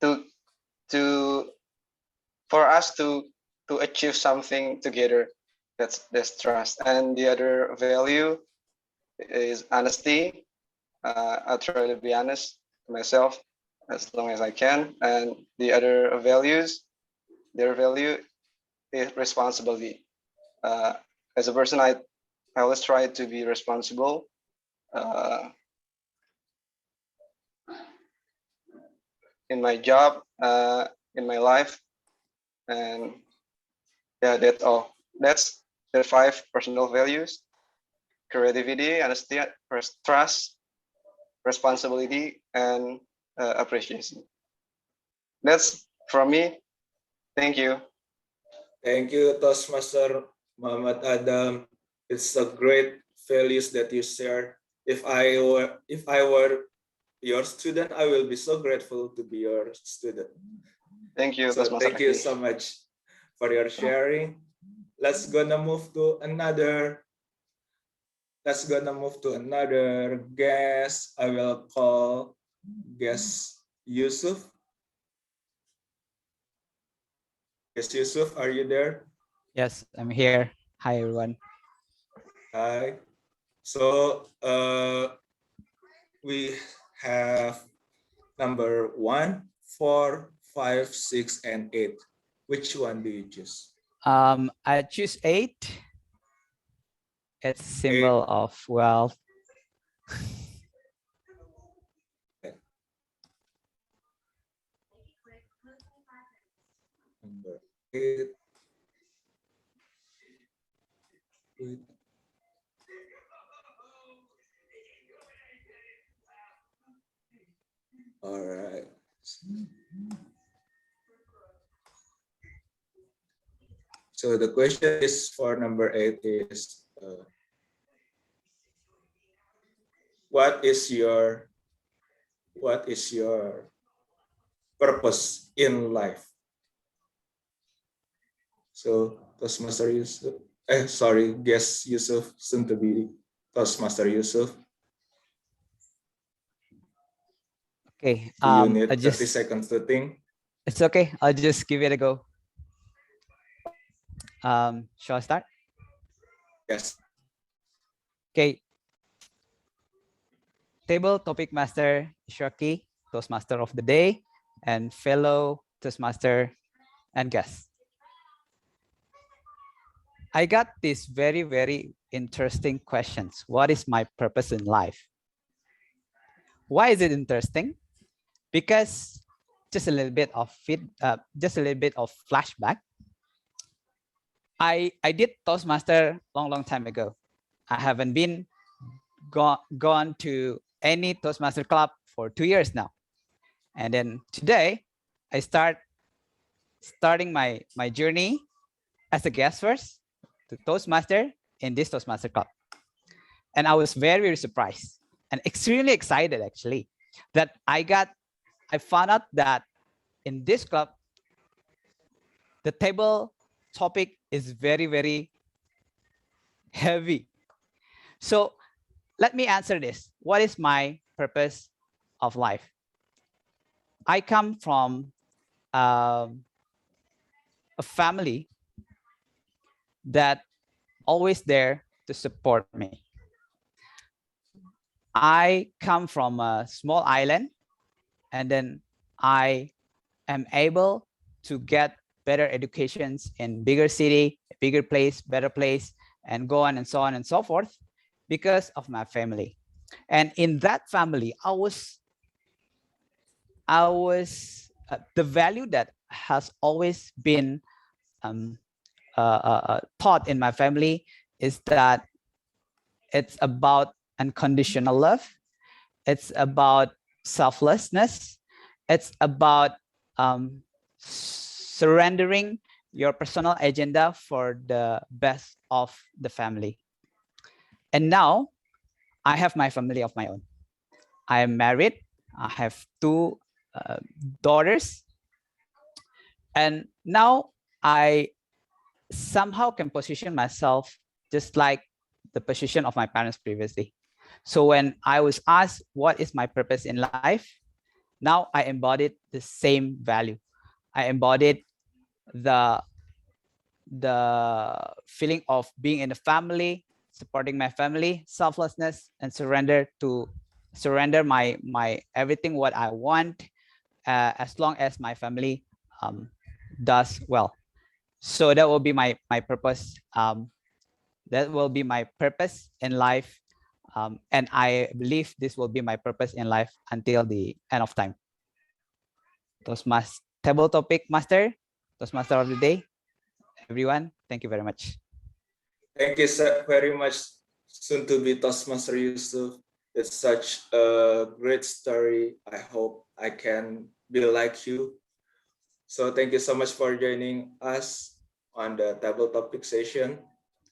to for us to achieve something together. That's trust. And the other value is honesty. I try to be honest to myself as long as I can. And the other values, their value is responsibility. As a person, I always try to be responsible. In my job, in my life, and yeah, that's all. That's the 5 personal values: creativity, honesty, trust, responsibility, and appreciation. That's from me. Thank you. Thank you, Toastmaster Muhammad Adam. It's a great values that you share. If I were your student, I will be so grateful to be your student. Thank you, So Toastmaster. thank you so much for your sharing. Let's gonna move to another guest. I will call guest Yusuf. Guest Yusuf, are you there? Yes, I'm here. Hi, everyone. Hi. So we have number 1, 4, 5, 6, and 8. Which one do you choose? I choose 8. It's symbol of wealth. Number 8. All right. So the question is for number 8 is what is your purpose in life? So Toastmaster Yusuf, guest Yusuf, soon to be Toastmaster Yusuf. Okay. Do you need 30 seconds to think? It's okay. I'll just give it a go. Shall I start? Yes. Okay. Table topic master Ishaki, Toastmaster of the day, and fellow Toastmaster and guest. I got these very, very interesting questions. What is my purpose in life? Why is it interesting? Because just a little bit of flashback. I did Toastmaster long time ago. I haven't been gone to any Toastmaster club for 2 years now. And then today I starting my journey as a guest first to Toastmaster in this Toastmaster club. And I was very, very surprised and extremely excited actually that I found out that in this club, the table topic is very, very heavy. So let me answer this. What is my purpose of life? I come from a family that always there to support me. I come from a small island, and then I am able to get better educations in bigger city, bigger place, better place, and go on and so on and so forth because of my family. And in that family, the value that has always been taught in my family is that it's about unconditional love. It's about selflessness. It's about surrendering your personal agenda for the best of the family. And now I have my family of my own. I am married. I have 2 daughters. And now I somehow can position myself just like the position of my parents previously. So when I was asked what is my purpose in life, now I embodied the same value. I embodied the feeling of being in a family, supporting my family, selflessness, and surrender my everything what I want, as long as my family does well. So that will be my purpose. That will be my purpose in life. And I believe this will be my purpose in life until the end of time. Table topic master, Toastmaster of the day. Everyone, thank you very much. Thank you very much, soon to be Toastmaster Yusuf. It's such a great story. I hope I can be like you. So thank you so much for joining us on the table topic session.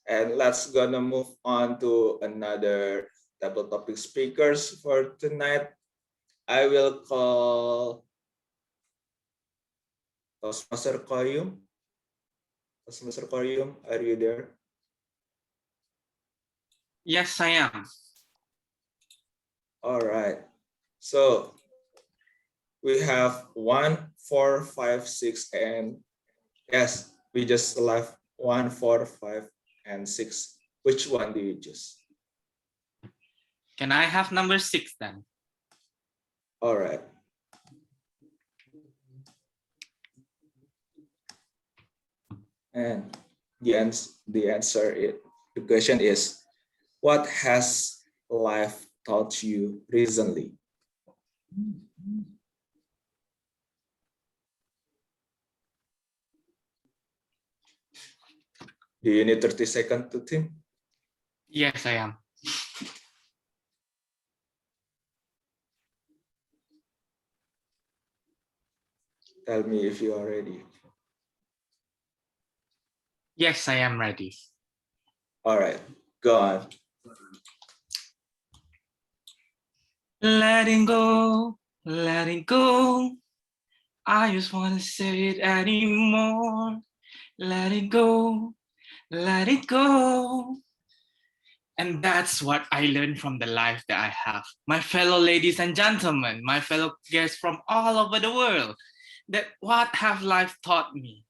And let's gonna move on to another table topic speakers for tonight. I will call Toastmaster Koyum. Toastmaster Koyum, are you there? Yes, I am. All right. So we have 1, 4, 5, 6, and yes, we just left 1, 4, 5, and 6. Which one do you choose? Can I have number 6 then? All right. And the question is, what has life taught you recently? Do you need 30 seconds to think? Yes, I am. Tell me if you are ready. Yes, I am ready. All right, go on. Letting go, letting go. I just want to say it anymore. Let it go, let it go. And that's what I learned from the life that I have. My fellow ladies and gentlemen, my fellow guests from all over the world, that what have life taught me?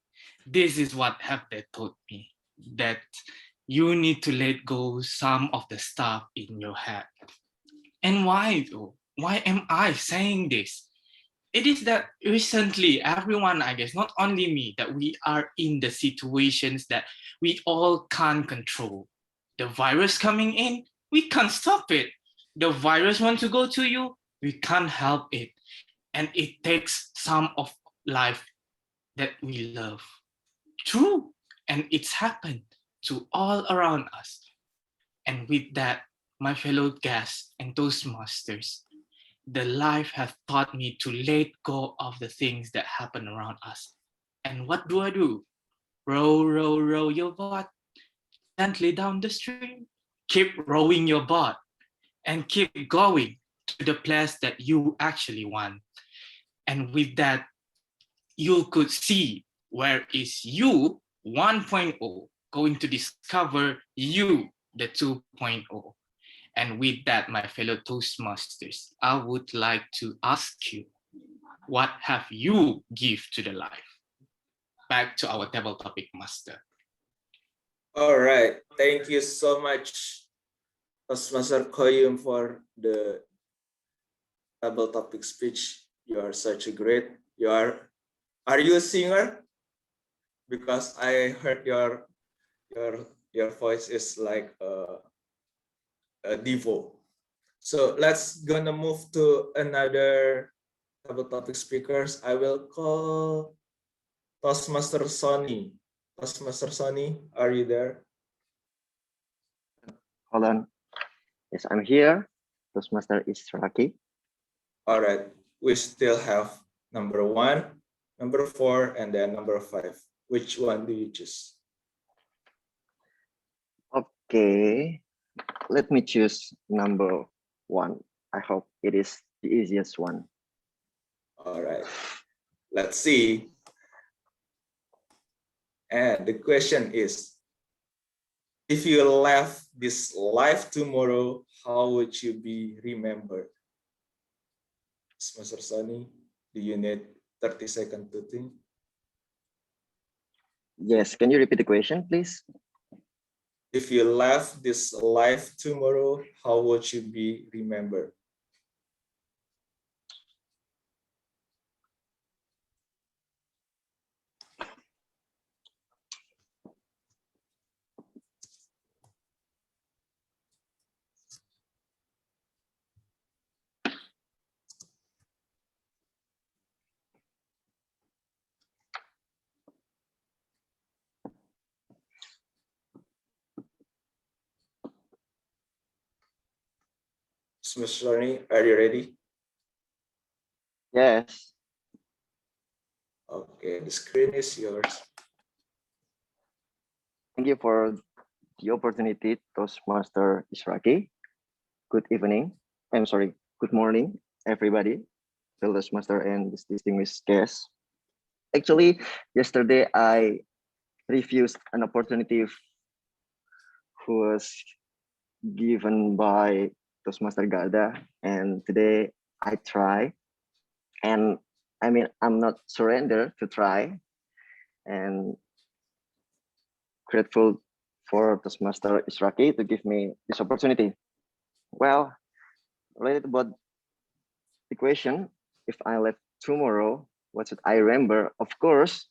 This is what have they taught me. That you need to let go some of the stuff in your head. And why though? Why am I saying this? It is that recently everyone, I guess, not only me, that we are in the situations that we all can't control. The virus coming in, we can't stop it. The virus wants to go to you, we can't help it. And it takes some of life that we love. True, and it's happened to all around us. And with that, my fellow guests and Toastmasters, the life has taught me to let go of the things that happen around us. And what do? Row, row, row your boat gently down the stream. Keep rowing your boat and keep going to the place that you actually want. And with that, you could see where is you 1.0 going to discover you the 2.0. And with that, my fellow Toastmasters, I would like to ask you, what have you give to the life? Back to our table topic master. All right, thank you so much, Toastmaster Koyum, for the table topic speech. You are such a great. Are you a singer? Because I heard your voice is like a divo. So let's gonna move to another table topic speakers. I will call Toastmaster Sonny. Toastmaster Sonny, are you there? Hold on. Yes, I'm here. Toastmaster is Raki. All right. We still have number 1, number 4, and then number 5. Which one do you choose? Okay. Let me choose number 1. I hope it is the easiest one. All right. Let's see. And the question is, if you left this life tomorrow, how would you be remembered? Mr. Sunny, do you need 30 seconds to think? Yes, can you repeat the question, please? If you left this life tomorrow, how would you be remembered? Mr. Sunny, are you ready? Yes. Okay, the screen is yours. Thank you for the opportunity, Toastmaster Israki. Good evening. I'm sorry. Good morning, everybody, fellow Toastmaster and this distinguished guests. Actually, yesterday I refused an opportunity who was given by Toastmaster Garda, and today I try. And I mean, I'm not surrender to try, and grateful for Toastmaster Israki to give me this opportunity. Well, related about the question, if I left tomorrow, what should I remember? Of course,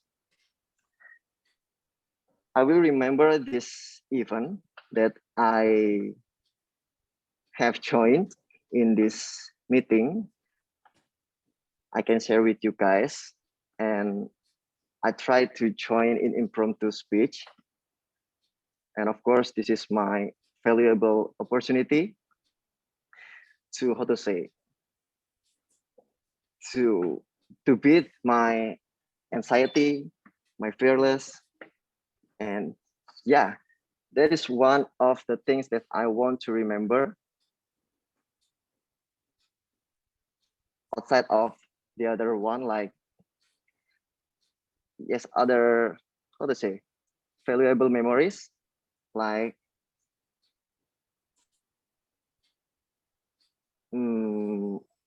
I will remember this event that I have joined in this meeting. I can share with you guys, and I try to join in impromptu speech. And of course, this is my valuable opportunity to, how to say, to beat my anxiety, my fearless, and yeah, that is one of the things that I want to remember outside of the other one, like, yes, other, how to say, valuable memories, like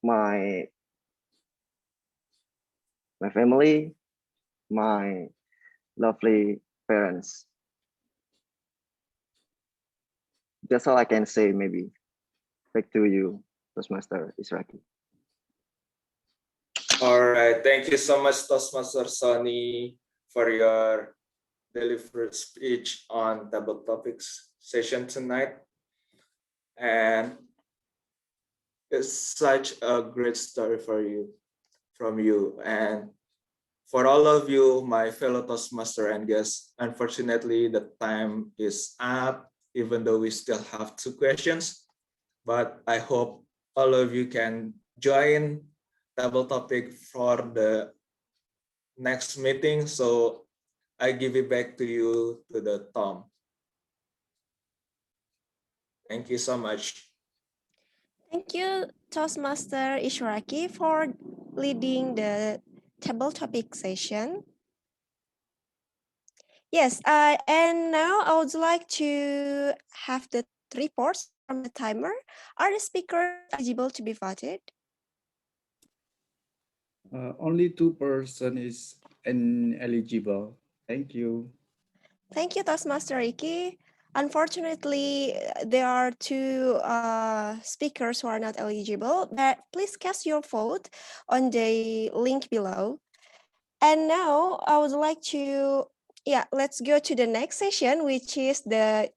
my family, my lovely parents. That's all I can say. Maybe back to you, Toastmaster Israki. All right, thank you so much, Toastmaster Sonny, for your delivered speech on table topics session tonight. And it's such a great story from you. And for all of you, my fellow Toastmaster and guests, unfortunately, the time is up, even though we still have 2 questions. But I hope all of you can join table topic for the next meeting. So I give it back to you, to the Tom. Thank you so much. Thank you, Toastmaster Ishwaraki, for leading the table topic session. Yes, and now I would like to have the reports from the timer. Are the speakers eligible to be voted? Only 2% is ineligible. Thank you. Thank you, Toastmaster Iki. Unfortunately, there are 2 speakers who are not eligible, but please cast your vote on the link below. And now I would like to, let's go to the next session, which is the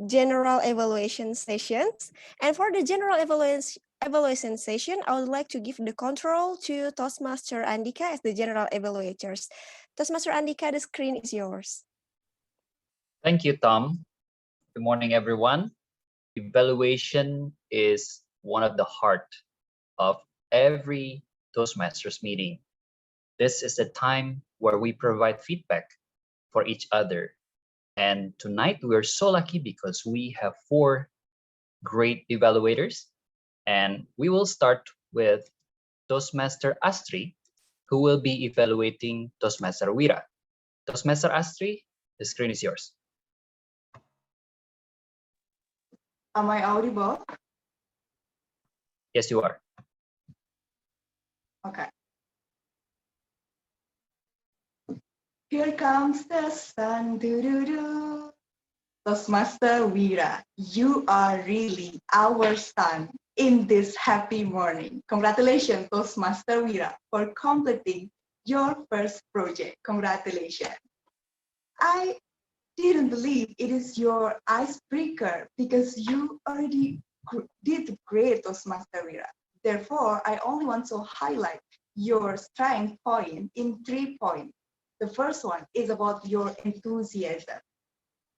general evaluation sessions. And for the general evaluation session, I would like to give the control to Toastmaster Andika as the general evaluators. Toastmaster Andika, the screen is yours. Thank you, Tom. Good morning, everyone. Evaluation is one of the heart of every Toastmasters meeting. This is the time where we provide feedback for each other. And tonight we're so lucky because we have 4 great evaluators. And we will start with Toastmaster Astri, who will be evaluating Toastmaster Wira. Toastmaster Astri, the screen is yours. Am I audible? Yes, you are. Okay. Here comes the sun, doo-doo-doo. Toastmaster Wira, you are really our sun in this happy morning. Congratulations, Toastmaster Wira, for completing your first project. Congratulations. I didn't believe it is your icebreaker because you already did great, Toastmaster Wira. Therefore, I only want to highlight your strength point in 3 points. The first one is about your enthusiasm.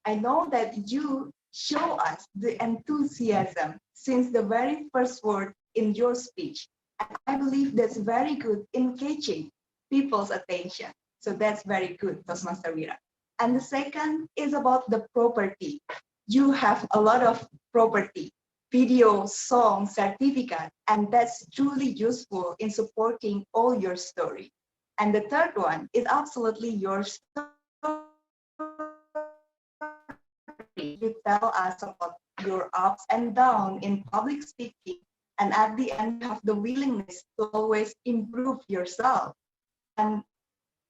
I know that you show us the enthusiasm since the very first word in your speech. And I believe that's very good in catching people's attention. So that's very good, Toastmaster Wira. And the second is about the property. You have a lot of property, video, song, certificate, and that's truly useful in supporting all your story. And the third one is absolutely your story. You tell us about your ups and downs in public speaking, and at the end, you have the willingness to always improve yourself. And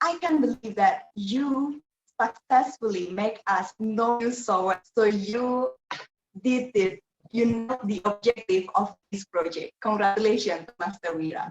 I can believe that you successfully make us know you so well. So you did it. You know the objective of this project. Congratulations, Master Wira.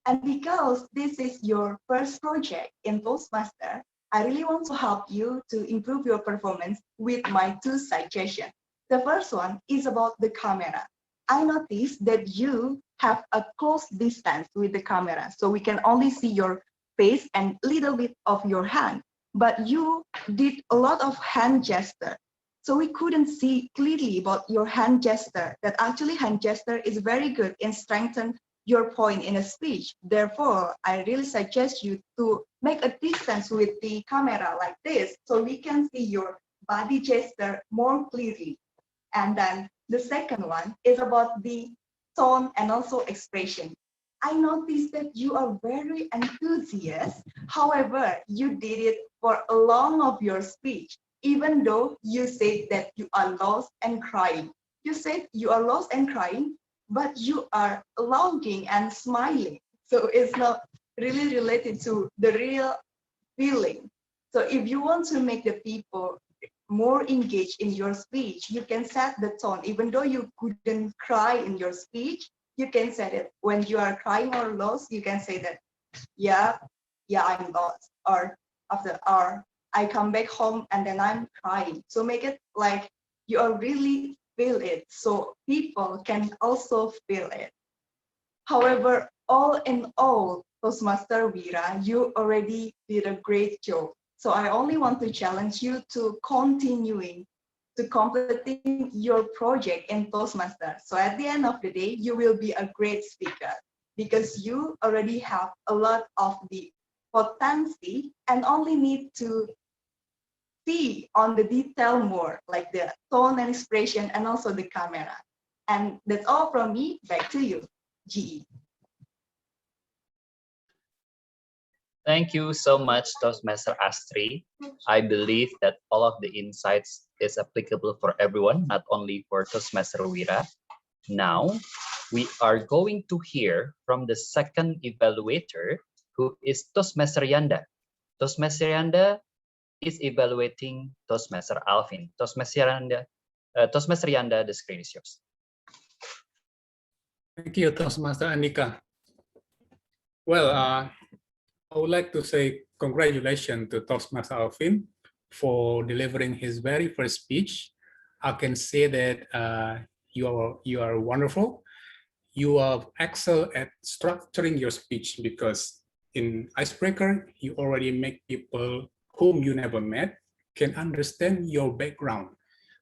And because this is your first project in Toastmaster, I really want to help you to improve your performance with my 2 suggestions. The first one is about the camera. I noticed that you have a close distance with the camera, so we can only see your face and little bit of your hand, but you did a lot of hand gesture. So we couldn't see clearly about your hand gesture, that actually hand gesture is very good in strengthening your point in a speech. Therefore, I really suggest you to make a distance with the camera like this, so we can see your body gesture more clearly. And then the second one is about the tone and also expression. I noticed that you are very enthusiastic. However, you did it for a long of your speech, even though you said that you are lost and crying. You said you are lost and crying, but you are longing and smiling. So it's not really related to the real feeling. So if you want to make the people more engaged in your speech. You can set the tone, even though you couldn't cry in your speech, you can set it. When you are crying or lost, you can say that, yeah, I'm lost. Or I come back home and then I'm crying. So make it like you are really feel it, so people can also feel it. However, all in all, Toastmaster Wira, you already did a great job. So I only want to challenge you to completing your project in Toastmaster. So at the end of the day, you will be a great speaker because you already have a lot of the potency and only need to see on the detail more, like the tone and expression and also the camera. And that's all from me. Back to you, GE. Thank you so much, Toastmaster Astri. I believe that all of the insights is applicable for everyone, not only for Toastmaster Wira. Now, we are going to hear from the second evaluator, who is Toastmaster Yanda. Toastmaster Yanda is evaluating Toastmaster Alfin. Toastmaster Yanda, the screen is yours. Thank you, Toastmaster Andika. Well, I would like to say congratulations to Toastmaster Alfin for delivering his very first speech. I can say that you are wonderful. You are excellent at structuring your speech because in Icebreaker, you already make people whom you never met can understand your background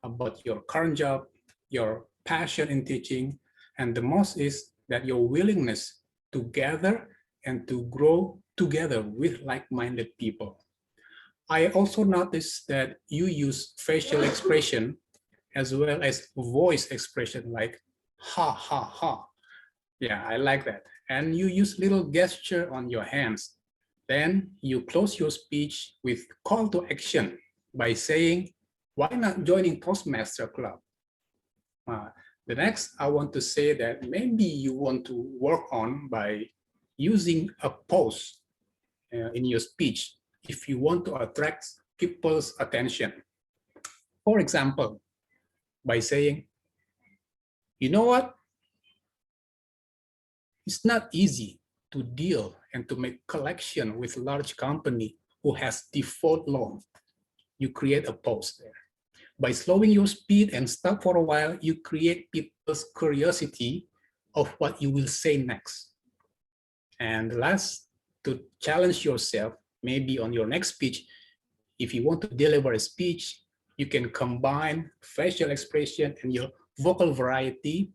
about your current job, your passion in teaching, and the most is that your willingness to gather and to grow together with like-minded people. I also noticed that you use facial expression as well as voice expression like ha, ha, ha. Yeah, I like that. And you use little gesture on your hands. Then you close your speech with call to action by saying, why not joining Toastmaster Club? The next, I want to say that maybe you want to work on by using a pause in your speech if you want to attract people's attention. For example, by saying, you know what? It's not easy to deal and to make collection with large company who has default loan. You create a pause there. By slowing your speed and stop for a while, you create people's curiosity of what you will say next. And last, to challenge yourself, maybe on your next speech, if you want to deliver a speech, you can combine facial expression and your vocal variety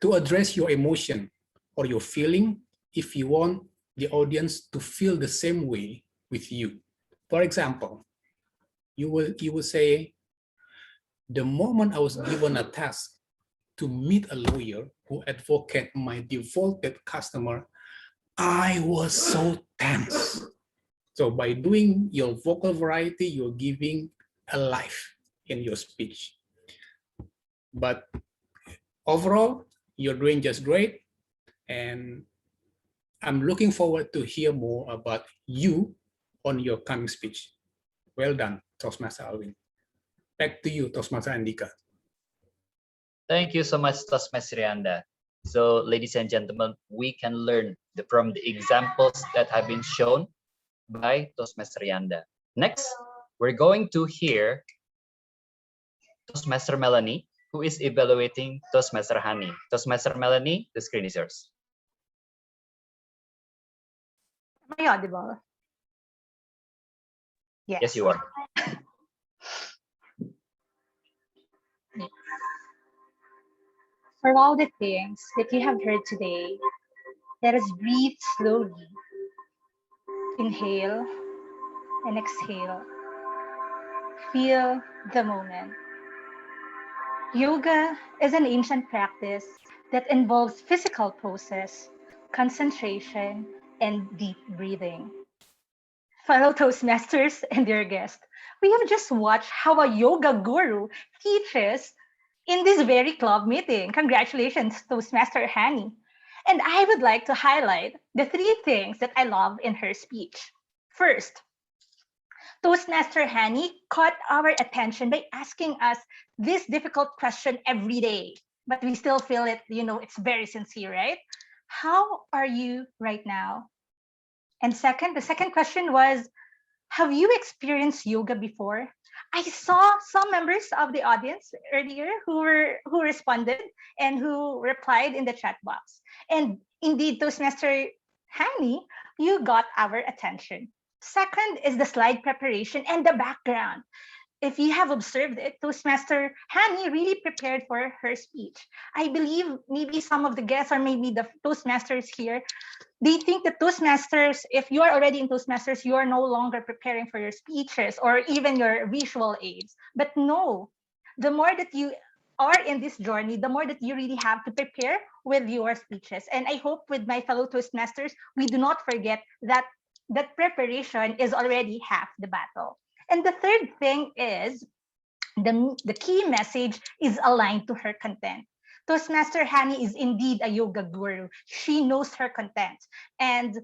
to address your emotion or your feeling if you want the audience to feel the same way with you. For example, you will say, the moment I was given a task to meet a lawyer who advocate my defaulted customer, I was so tense. So by doing your vocal variety, you're giving a life in your speech. But overall, you're doing just great. And I'm looking forward to hear more about you on your coming speech. Well done, Toastmaster Alvin. Back to you, Toastmaster Andika. Thank you so much, Toastmaster Yanda. So, ladies and gentlemen, we can learn from the examples that have been shown by Toastmaster Yanda. Next, we're going to hear Toastmaster Melanie, who is evaluating Toastmaster Hanny. Toastmaster Melanie, the screen is yours. Am I audible? Yes. Yes, you are. For all the things that you have heard today, let us breathe slowly. Inhale and exhale. Feel the moment. Yoga is an ancient practice that involves physical poses, concentration, and deep breathing. Fellow Toastmasters and dear guests, we have just watched how a yoga guru teaches in this very club meeting. Congratulations, Toastmaster Hanny. And I would like to highlight the 3 things that I love in her speech. First, Toastmaster Hanny caught our attention by asking us this difficult question every day, but we still feel it, it's very sincere, right? How are you right now? And the second question was, have you experienced yoga before? I saw some members of the audience earlier who responded and who replied in the chat box. And indeed, Toastmaster Hanny, you got our attention. Second is the slide preparation and the background. If you have observed it, Toastmaster Hanny really prepared for her speech. I believe maybe some of the guests or maybe the Toastmasters here, they think that Toastmasters, if you are already in Toastmasters, you are no longer preparing for your speeches or even your visual aids. But no, the more that you are in this journey, the more that you really have to prepare with your speeches. And I hope with my fellow Toastmasters, we do not forget that preparation is already half the battle. And the third thing is the key message is aligned to her content. Toastmaster Hanny is indeed a yoga guru. She knows her content. And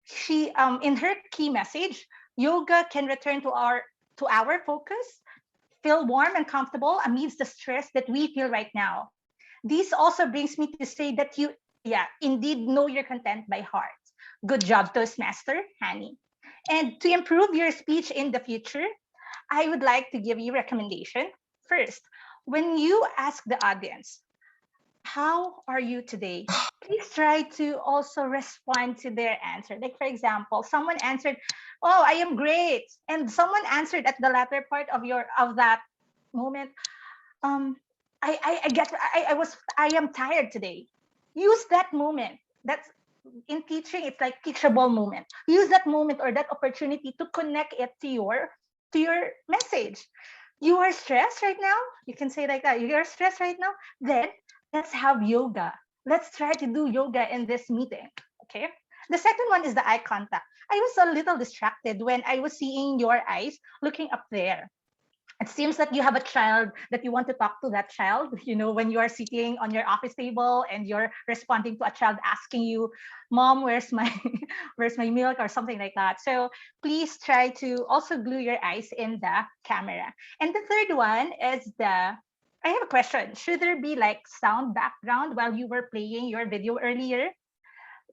she in her key message, yoga can return to our focus, feel warm and comfortable amidst the stress that we feel right now. This also brings me to say that you, indeed know your content by heart. Good job, Toastmaster Hanny. And to improve your speech in the future, I would like to give you a recommendation. First, when you ask the audience, how are you today? Please try to also respond to their answer. Like, for example, someone answered, oh, I am great. And someone answered at the latter part of that moment, I am tired today. Use that moment. That's in teaching, it's like teachable moment. Use that moment or that opportunity to connect it to your message. You are stressed right now? You can say like that. You are stressed right now? Then let's have yoga. Let's try to do yoga in this meeting. Okay. The second one is the eye contact. I was a little distracted when I was seeing your eyes looking up there. It seems that you have a child that you want to talk to that child, when you are sitting on your office table and you're responding to a child asking you, Mom, where's my where's my milk or something like that. So please try to also glue your eyes in the camera. And the third one is I have a question. Should there be like sound background while you were playing your video earlier?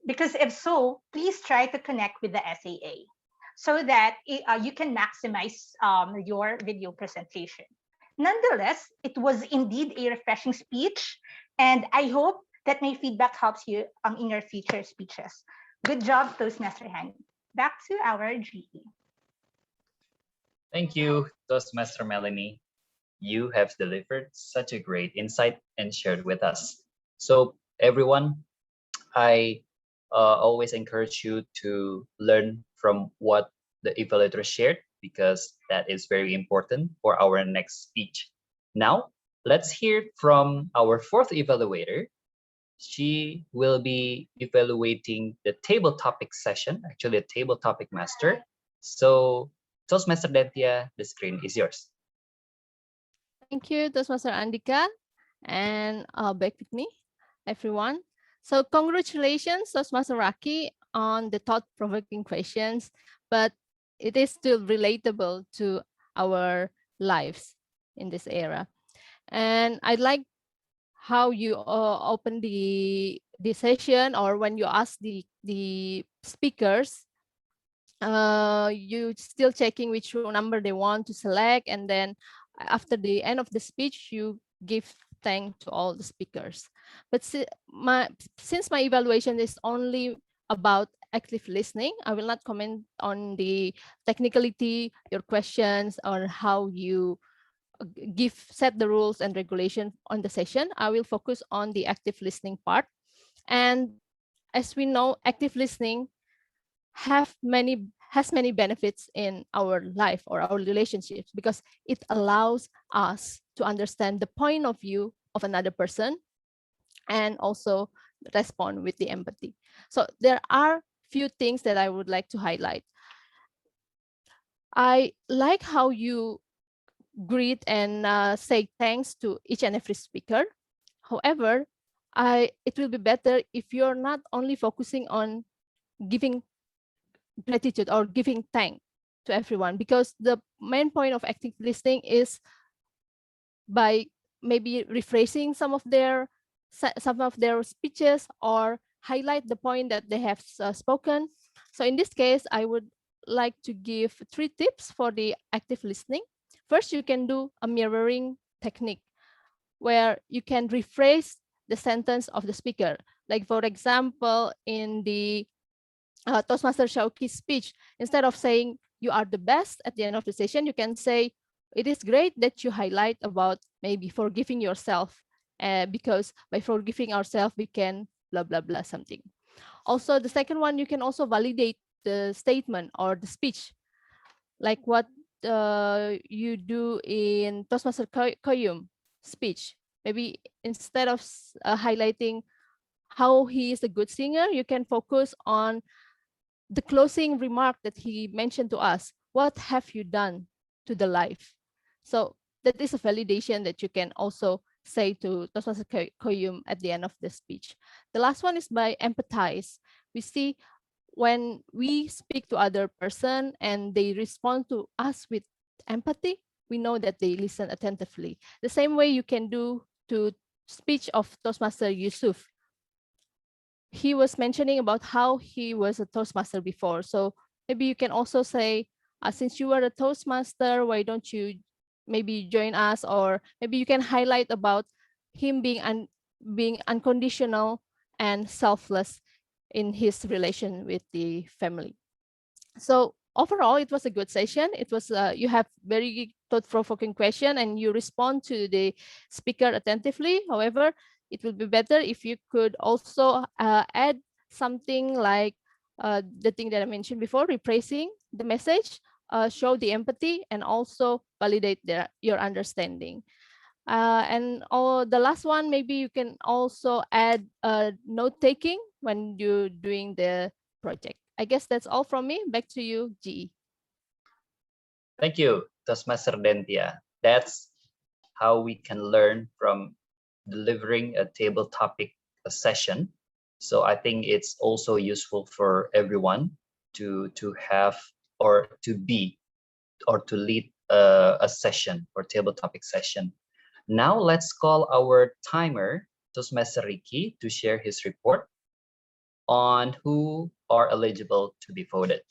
Because if so, please try to connect with the SAA so that you can maximize your video presentation. Nonetheless, it was indeed a refreshing speech, and I hope that my feedback helps you in your future speeches. Good job, Toastmaster Hanny. Back to our GE. Thank you, Toastmaster Melanie. You have delivered such a great insight and shared with us. So everyone, I always encourage you to learn from what the evaluator shared, because that is very important for our next speech. Now, let's hear from our fourth evaluator. She will be evaluating the table topic session, actually a table topic master. So, Toastmaster Dentia, the screen is yours. Thank you, Toastmaster Andika, and back with me, everyone. So congratulations, Toastmaster Raki, on the thought-provoking questions, but it is still relatable to our lives in this era. And I like how you open the session, or when you ask the speakers, you still checking which number they want to select, and then after the end of the speech, you give thanks to all the speakers. But since my evaluation is only about active listening, I will not comment on the technicality, your questions, or how you set the rules and regulations on the session. I will focus on the active listening part. And as we know, active listening has many benefits in our life or our relationships, because it allows us to understand the point of view of another person and also respond with the empathy. So there are few things that I would like to highlight. I like how you greet and say thanks to each and every speaker. However, it will be better if you're not only focusing on giving gratitude or giving thanks to everyone, because the main point of active listening is by maybe rephrasing some of their speeches or highlight the point that they have spoken. So in this case, I would like to give 3 tips for the active listening. First, you can do a mirroring technique where you can rephrase the sentence of the speaker. Like for example, in the Toastmaster Shauki's speech, instead of saying you are the best at the end of the session, you can say it is great that you highlight about maybe forgiving yourself, because by forgiving ourselves, we can blah, blah, blah something. Also, the second one, you can also validate the statement or the speech, like what you do in Toastmaster Koyum speech. Maybe instead of highlighting how he is a good singer, you can focus on the closing remark that he mentioned to us. What have you done to the life? So that is a validation that you can also say to Toastmaster Koyum at the end of the speech. The last one is by empathize. We see when we speak to other person and they respond to us with empathy, we know that they listen attentively. The same way you can do to speech of Toastmaster Yusuf. He was mentioning about how he was a Toastmaster before. So maybe you can also say, since you are a Toastmaster, why don't you maybe join us? Or maybe you can highlight about him being unconditional and selfless in his relation with the family. So overall, it was a good session. It was you have very thought-provoking question and you respond to the speaker attentively. However, it will be better if you could also add something like the thing that I mentioned before, rephrasing the message, show the empathy, and also validate your understanding. And the last one, maybe you can also add note taking when you're doing the project. I guess that's all from me. Back to you, GE. Thank you, Toastmaster Dentia. That's how we can learn from delivering a table topic session. So I think it's also useful for everyone to have or to be or to lead a session or table topic session. Now let's call our timer, Toastmaster Ricky, to share his report on who are eligible to be voted.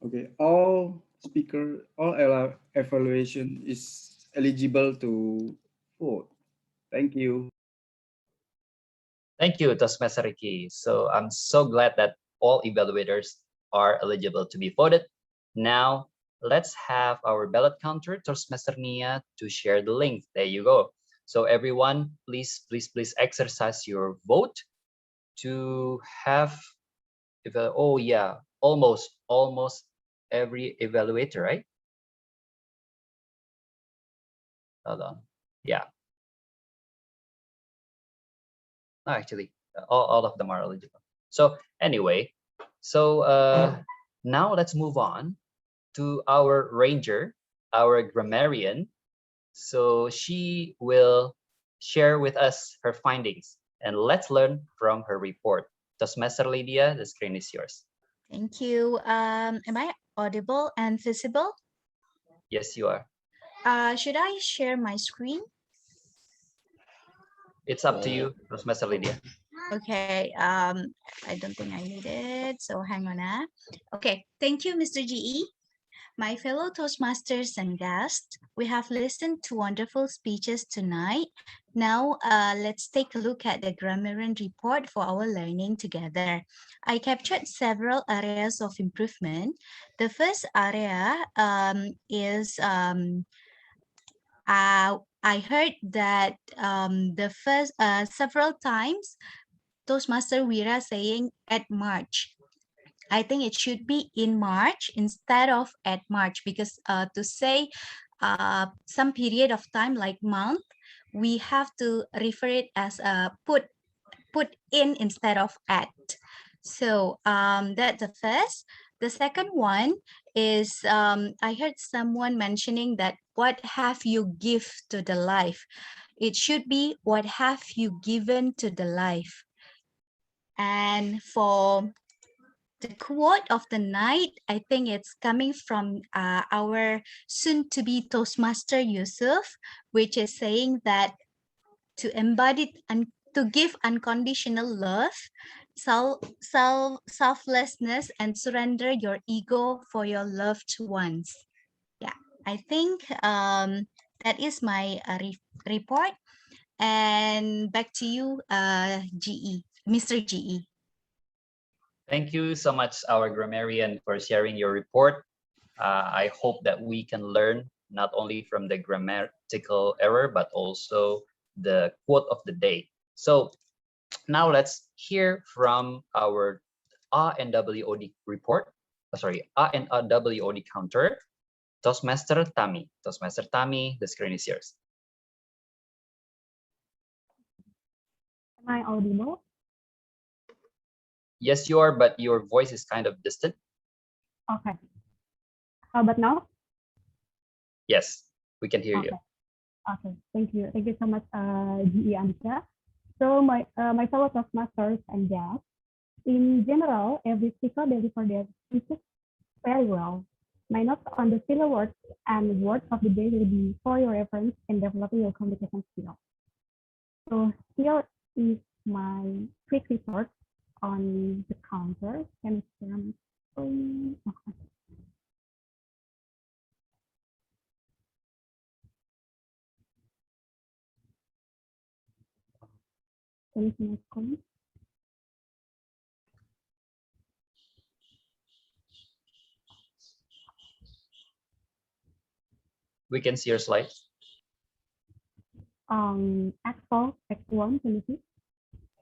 Okay, all evaluation is eligible to vote. Thank you. Thank you, Toastmaster Ricky. So I'm so glad that all evaluators are eligible to be voted. Now let's have our ballot counter, Toastmaster Nia, to share the link. There you go. So everyone, please exercise your vote to have, oh yeah, almost every evaluator, right? Hold on. Yeah. No, actually, all of them are eligible. So anyway, so now let's move on to our ranger, our grammarian. So she will share with us her findings and let's learn from her report. Toastmaster Lydia, the screen is yours. Thank you. Am I audible and visible? Yes, you are. Should I share my screen? It's up to you, Toastmaster Lydia. Okay, I don't think I need it, so hang on. Okay, thank you, Mr. GE. My fellow Toastmasters and guests, we have listened to wonderful speeches tonight. Now, let's take a look at the grammarian report for our learning together. I captured several areas of improvement. The first area is I heard that the first several times Toastmaster Wira saying at March. I think it should be in March instead of at March, because to say some period of time like month, we have to refer it as put in instead of at. So that's the first. The second one is I heard someone mentioning that what have you give to the life? It should be what have you given to the life. And for The quote of the night, I think it's coming from our soon-to-be Toastmaster Yusuf, which is saying that to embody and to give unconditional love, selflessness, and surrender your ego for your loved ones. Yeah, I think that is my report. And back to you, GE, Mr. GE. Thank you so much, our grammarian, for sharing your report. I hope that we can learn not only from the grammatical error, but also the quote of the day. So now let's hear from our Ah-WoD report. Ah-WoD counter. Toastmaster Tami. Toastmaster Tami, the screen is yours. Am I audible? Yes, you are, but your voice is kind of distant. Okay. How about now? Yes, we can hear you. Okay, thank you. Thank you so much, GE Andika. So my fellow Toastmasters and guests, in general, every speaker deliver their speeches very well. My notes on the filler words and words of the day will be for your reference in developing your communication skills. So here is my quick report on the counter. Can you share my screen? Okay. Can you see my screen? We can see your slides. Excel, X1, can you see?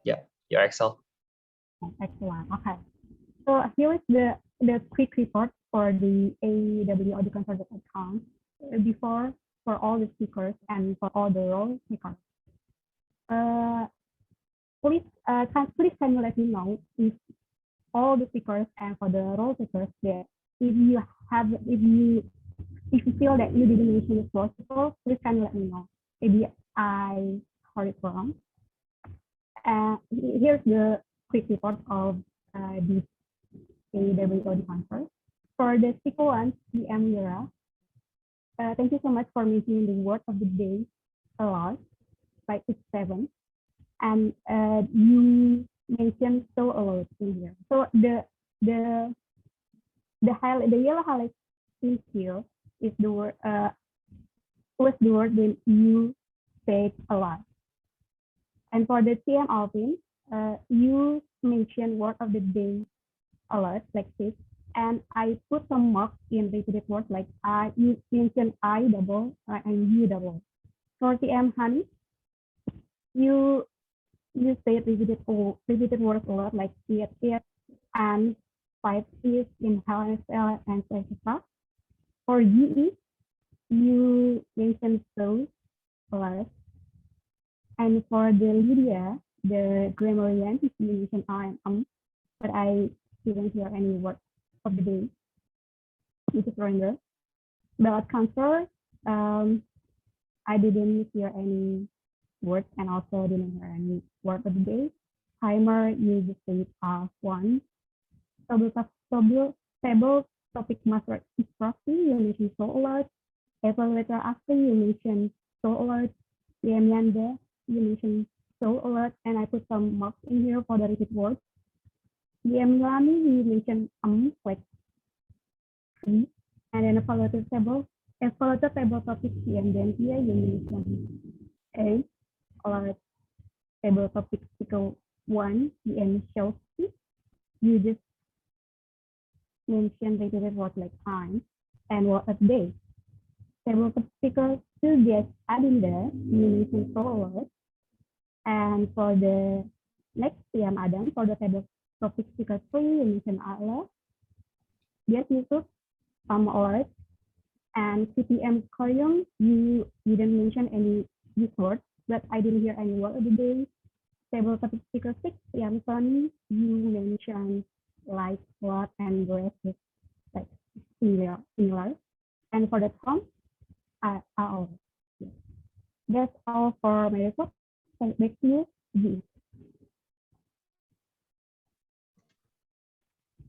Yeah, your Excel. X1, okay. So here is the quick report for the Ah-WoD consultant account before for all the speakers and for all the role speakers. Please can you let me know if all the speakers and for the role speakers that if you feel that you didn't mention the first people, please can you let me know. Maybe I heard it wrong. Here's the quick report of this Ah-WoD conference. For the speaker one, PM Wira, thank you so much for mentioning the word of the day a lot, like it's 7. And you mentioned so a lot in here. So the yellow highlight in here is the word was the word that you said a lot. And for the TM Alfin, you mentioned word of the day a lot, like this. And I put some marks in repeated words like you mentioned I double and you double. For TM Hanny, you say repeated words a lot like it and 5 is in HLSL and etc. For GE, you mentioned so a lot. And for the Lydia, the grammarian, you mentioned I and but I didn't hear any word of the day. This is surrender. Ballot counselor, I didn't hear any word and also didn't hear any word of the day. Timer, you just say one. Table topic master is proxy, you mentioned so alert. Evaluator after you mentioned so alert. Yanda, you mentioned so alert, and I put some marks in here for the repeat words. Lami, you mentioned like 3, and then evaluator table topic and then here you mentioned A, or table topic equal 1, and show you just mention repeated word like time and word of day. Table topic 2 get adding there, you mention so alert. And for the next PM Adam, for the table topic speaker 3, you mention Allah. Yes, Yusuf, alert. And CPM Koryong, you didn't mention any use words, but I didn't hear any word of the day. Table topic speaker 6, PM Tony, you mentioned like, what, and the rest is like similar. And for the Tom, all. That's all for my report. Back to you, G.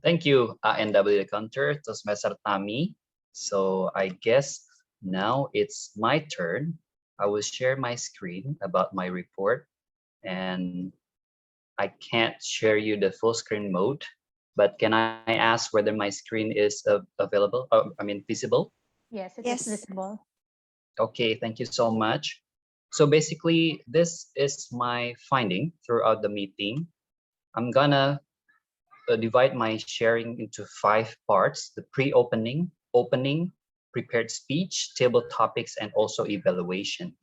Thank you, ANW Counter, Toastmaster Tami. So I guess now it's my turn. I will share my screen about my report, and I can't share you the full screen mode, but can I ask whether my screen is available? I mean, visible? Yes, it is Yes. visible. Okay, thank you so much. So basically, this is my finding throughout the meeting. I'm gonna divide my sharing into 5 parts: the pre-opening, opening, prepared speech, table topics, and also evaluation.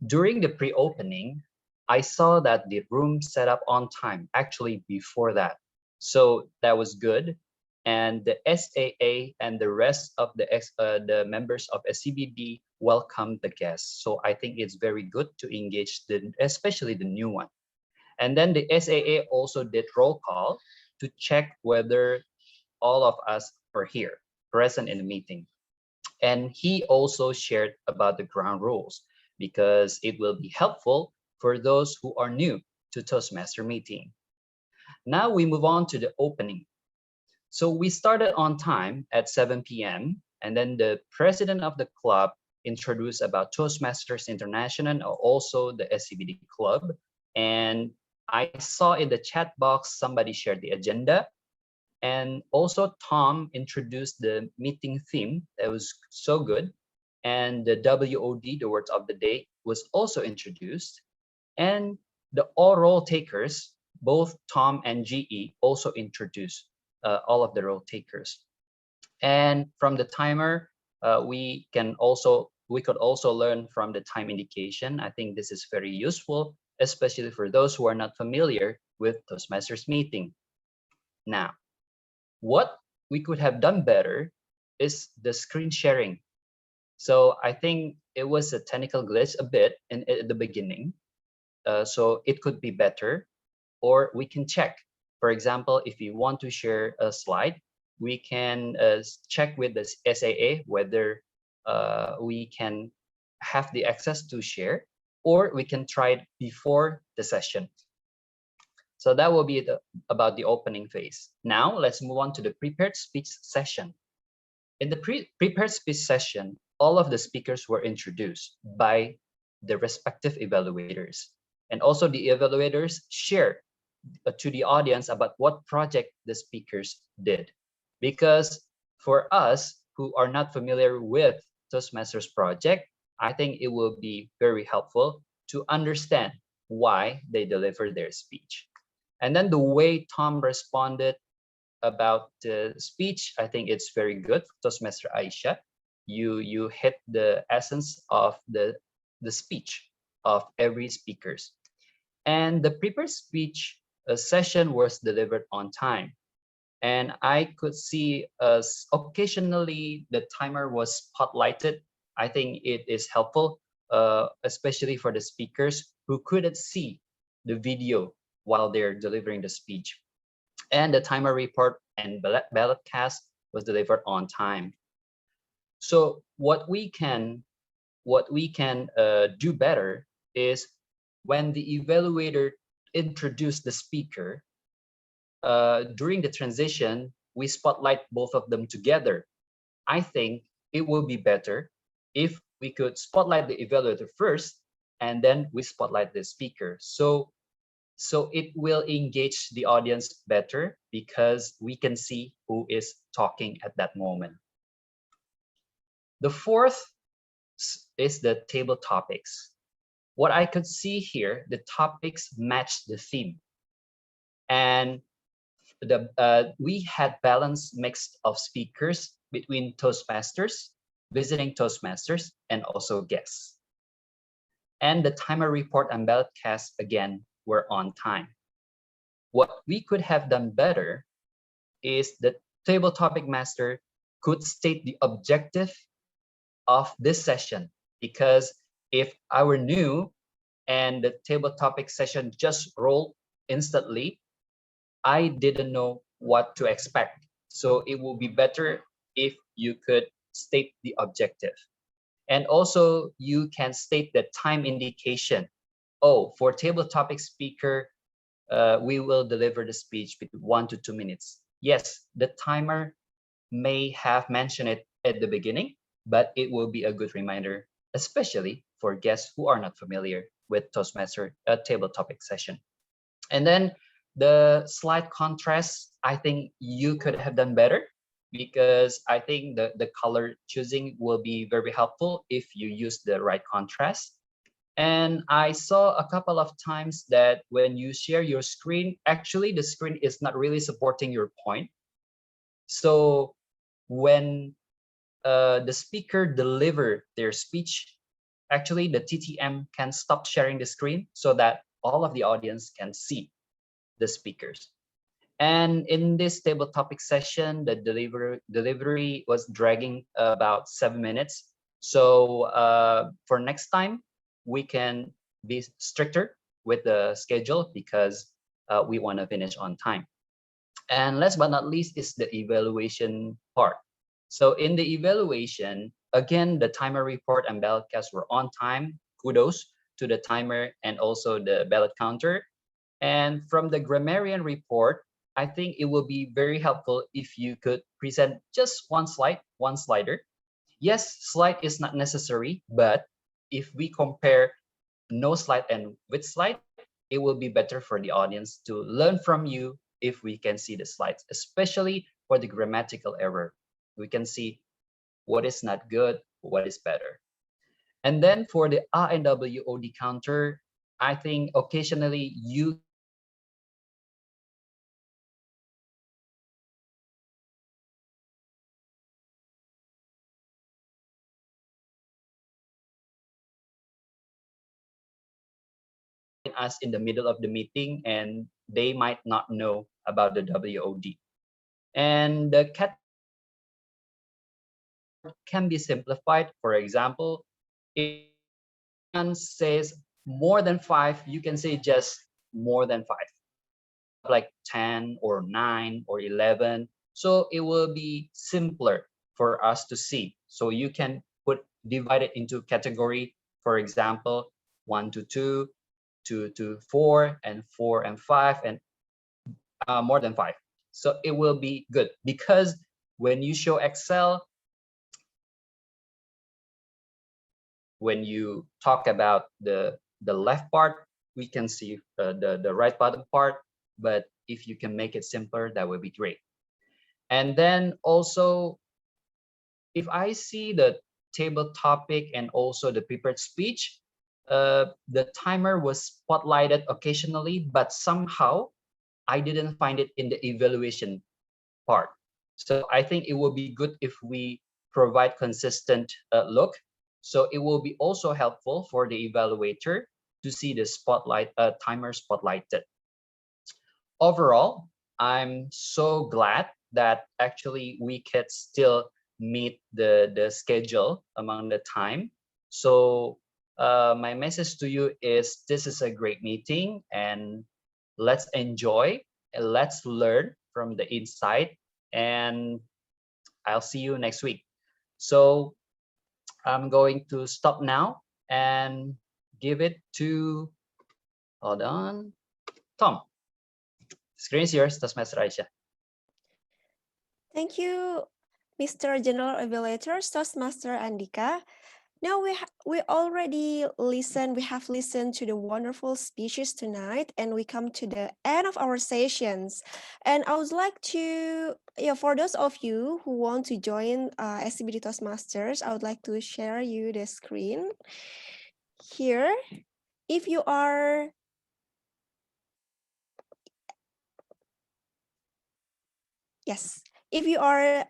During the pre-opening, I saw that the room set up on time, actually before that. So that was good. And the SAA and the rest of the members of SCBD welcomed the guests. So I think it's very good to engage especially the new one. And then the SAA also did roll call to check whether all of us are here, present in the meeting. And he also shared about the ground rules because it will be helpful for those who are new to Toastmaster meeting. Now we move on to the opening. So we started on time at 7 p.m. and then the president of the club introduced about Toastmasters International and also the SCBD Club. And I saw in the chat box somebody shared the agenda. And also Tom introduced the meeting theme. That was so good. And the WOD, the words of the day, was also introduced. And the all role takers, both Tom and GE, also introduced all of the role takers. And from the timer, we could also learn from the time indication. I think this is very useful, especially for those who are not familiar with Toastmasters meeting. Now, what we could have done better is the screen sharing. So I think it was a technical glitch a bit at the beginning. So it could be better, or we can check. For example, if you want to share a slide, we can check with the SAA whether we can have the access to share, or we can try it before the session. So that will be about the opening phase. Now let's move on to the prepared speech session. In the prepared speech session, all of the speakers were introduced by the respective evaluators. And also the evaluators shared to the audience about what project the speakers did. Because for us who are not familiar with Toastmasters project, I think it will be very helpful to understand why they delivered their speech. And then the way Tom responded about the speech, I think it's very good. Toastmaster Aisha, you hit the essence of the speech of every speakers. And the prepared speech session was delivered on time. And I could see occasionally the timer was spotlighted. I think it is helpful, especially for the speakers who couldn't see the video while they're delivering the speech. And the timer report and ballot cast was delivered on time. So what we can do better is when the evaluator introduced the speaker, during the transition, we spotlight both of them together. I think it would be better if we could spotlight the evaluator first, and then we spotlight the speaker. So it will engage the audience better because we can see who is talking at that moment. The fourth is the table topics. What I could see here, the topics match the theme. And we had balanced mix of speakers between Toastmasters, visiting Toastmasters, and also guests. And the timer report and ballot cast again were on time. What we could have done better is the table topic master could state the objective of this session, because if I were new and the table topic session just rolled instantly, I didn't know what to expect. So it will be better if you could state the objective. And also you can state the time indication. Oh, for table topic speaker, we will deliver the speech between 1 to 2 minutes. Yes, the timer may have mentioned it at the beginning, but it will be a good reminder, especially for guests who are not familiar with Toastmaster table topic session. And then the slide contrast, I think you could have done better, because I think the color choosing will be very helpful if you use the right contrast. And I saw a couple of times that when you share your screen, actually the screen is not really supporting your point. So when the speaker deliver their speech, actually the TTM can stop sharing the screen so that all of the audience can see the speakers. And in this table topic session, the delivery was dragging about 7 minutes. So for next time, we can be stricter with the schedule, because we want to finish on time. And last but not least is the evaluation part. So in the evaluation, again, the timer report and ballot cast were on time. Kudos to the timer and also the ballot counter. And from the grammarian report, I think it will be very helpful if you could present just one slide, one slider. Yes, slide is not necessary, but if we compare no slide and with slide, it will be better for the audience to learn from you if we can see the slides, especially for the grammatical error. We can see what is not good, what is better. And then for the Ah-WoD counter, I think occasionally you us in the middle of the meeting and they might not know about the WOD. And the can be simplified. For example, if one says more than 5, you can say just more than 5, like 10 or 9 or 11. So it will be simpler for us to see. So you can divide it into category, for example, 1 to 2, 2 to 4, and 4 and 5, and more than 5. So it will be good, because when you show Excel, when you talk about the left part, we can see the right bottom part, but if you can make it simpler, that would be great. And then also, if I see the table topic and also the prepared speech, the timer was spotlighted occasionally, but somehow I didn't find it in the evaluation part. So I think it will be good if we provide consistent look. So it will be also helpful for the evaluator to see the timer spotlighted. Overall, I'm so glad that actually we could still meet the schedule among the time. So my message to you is, this is a great meeting, and let's enjoy and let's learn from the inside, and I'll see you next week. So I'm going to stop now and give it to, hold on, Tom. Screen is yours, Toastmaster Aisha. Thank you, Mr. General Evaluator, Toastmaster Andika. Now we have listened to the wonderful speeches tonight, and we come to the end of our sessions. And I would like to, for those of you who want to join SCBD Toastmasters, I would like to share you the screen here. If you are if you are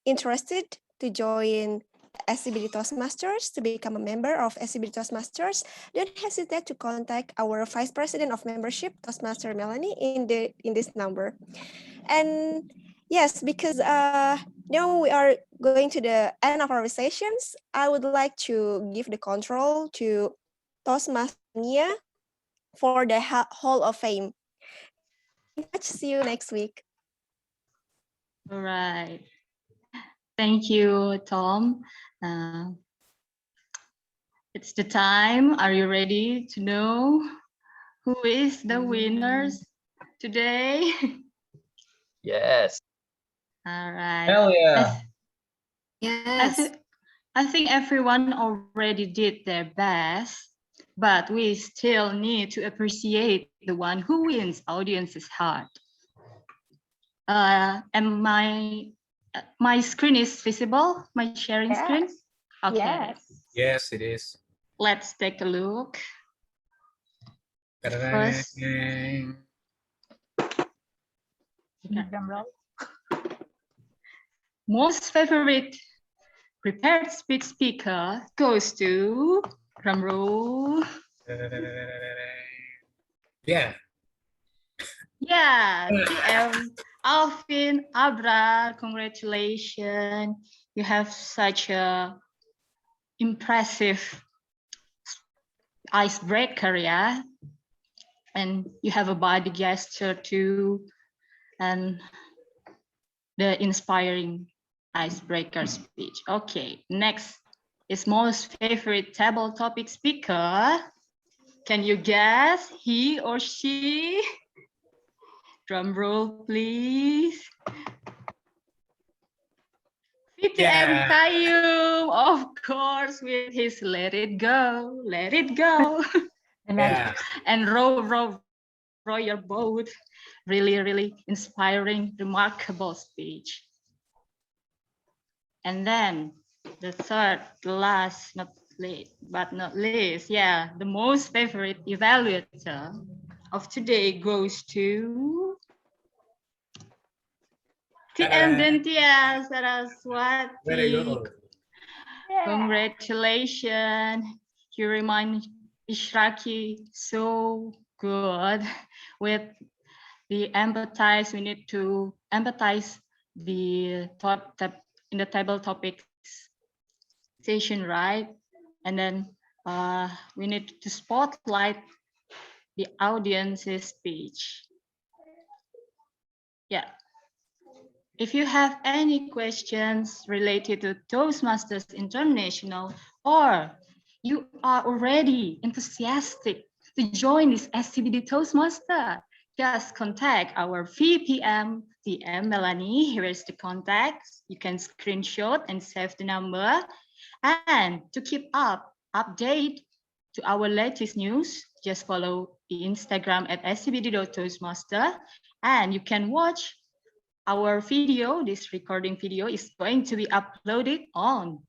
interested to join SCBD Toastmasters, to become a member of SCBD Toastmasters, don't hesitate to contact our Vice President of Membership, Toastmaster Melanie, in this number. And yes, because now we are going to the end of our sessions, I would like to give the control to Toastmaster Nia for the Hall of Fame. Keep in touch. See you next week. All right. Thank you, Tom. It's the time. Are you ready to know who is the winners today? Yes. All right. Hell yeah. Yes. I think everyone already did their best, but we still need to appreciate the one who wins audience's heart. And my screen is visible? My sharing screen? Yes. Okay. Yes, it is. Let's take a look. First, Drum roll. most favorite prepared speech speaker goes to drum roll. Yeah. Yeah, TM Alfin, Abra, congratulations. You have such a impressive icebreaker, yeah? And you have a body gesture too, and the inspiring icebreaker speech. Okay, next is most favorite table topic speaker. Can you guess he or she? Drum roll, please. PTM Kayum, of course, with his Let It Go, Let It Go. Yeah. And row your boat. Really, really inspiring, remarkable speech. And then the third, the last, but not least, yeah, the most favorite evaluator of today goes to TM Dentia Saraswati. Very good. Congratulations. You remind Ishraki so good with the empathize. We need to empathize the in the table topics session, right? And then we need to spotlight the audience's speech. Yeah. If you have any questions related to Toastmasters International, or you are already enthusiastic to join this SCBD Toastmaster, just contact our VPM, TM Melanie. Here is the contact. You can screenshot and save the number. And to keep update to our latest news, just follow the Instagram at scbd.toastmaster, and you can watch our video. This recording video is going to be uploaded on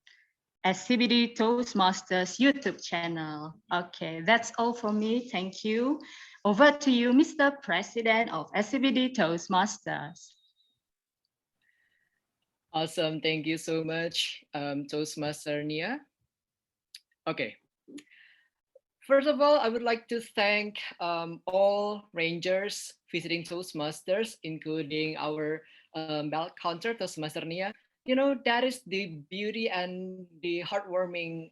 SCBD Toastmasters YouTube channel. Okay, that's all for me. Thank you. Over to you, Mr. President of SCBD Toastmasters. Awesome. Thank you so much, Toastmaster Nia. Okay. First of all, I would like to thank all rangers visiting Toastmasters, including our belt counter, Toastmaster Nia. You know, that is the beauty and the heartwarming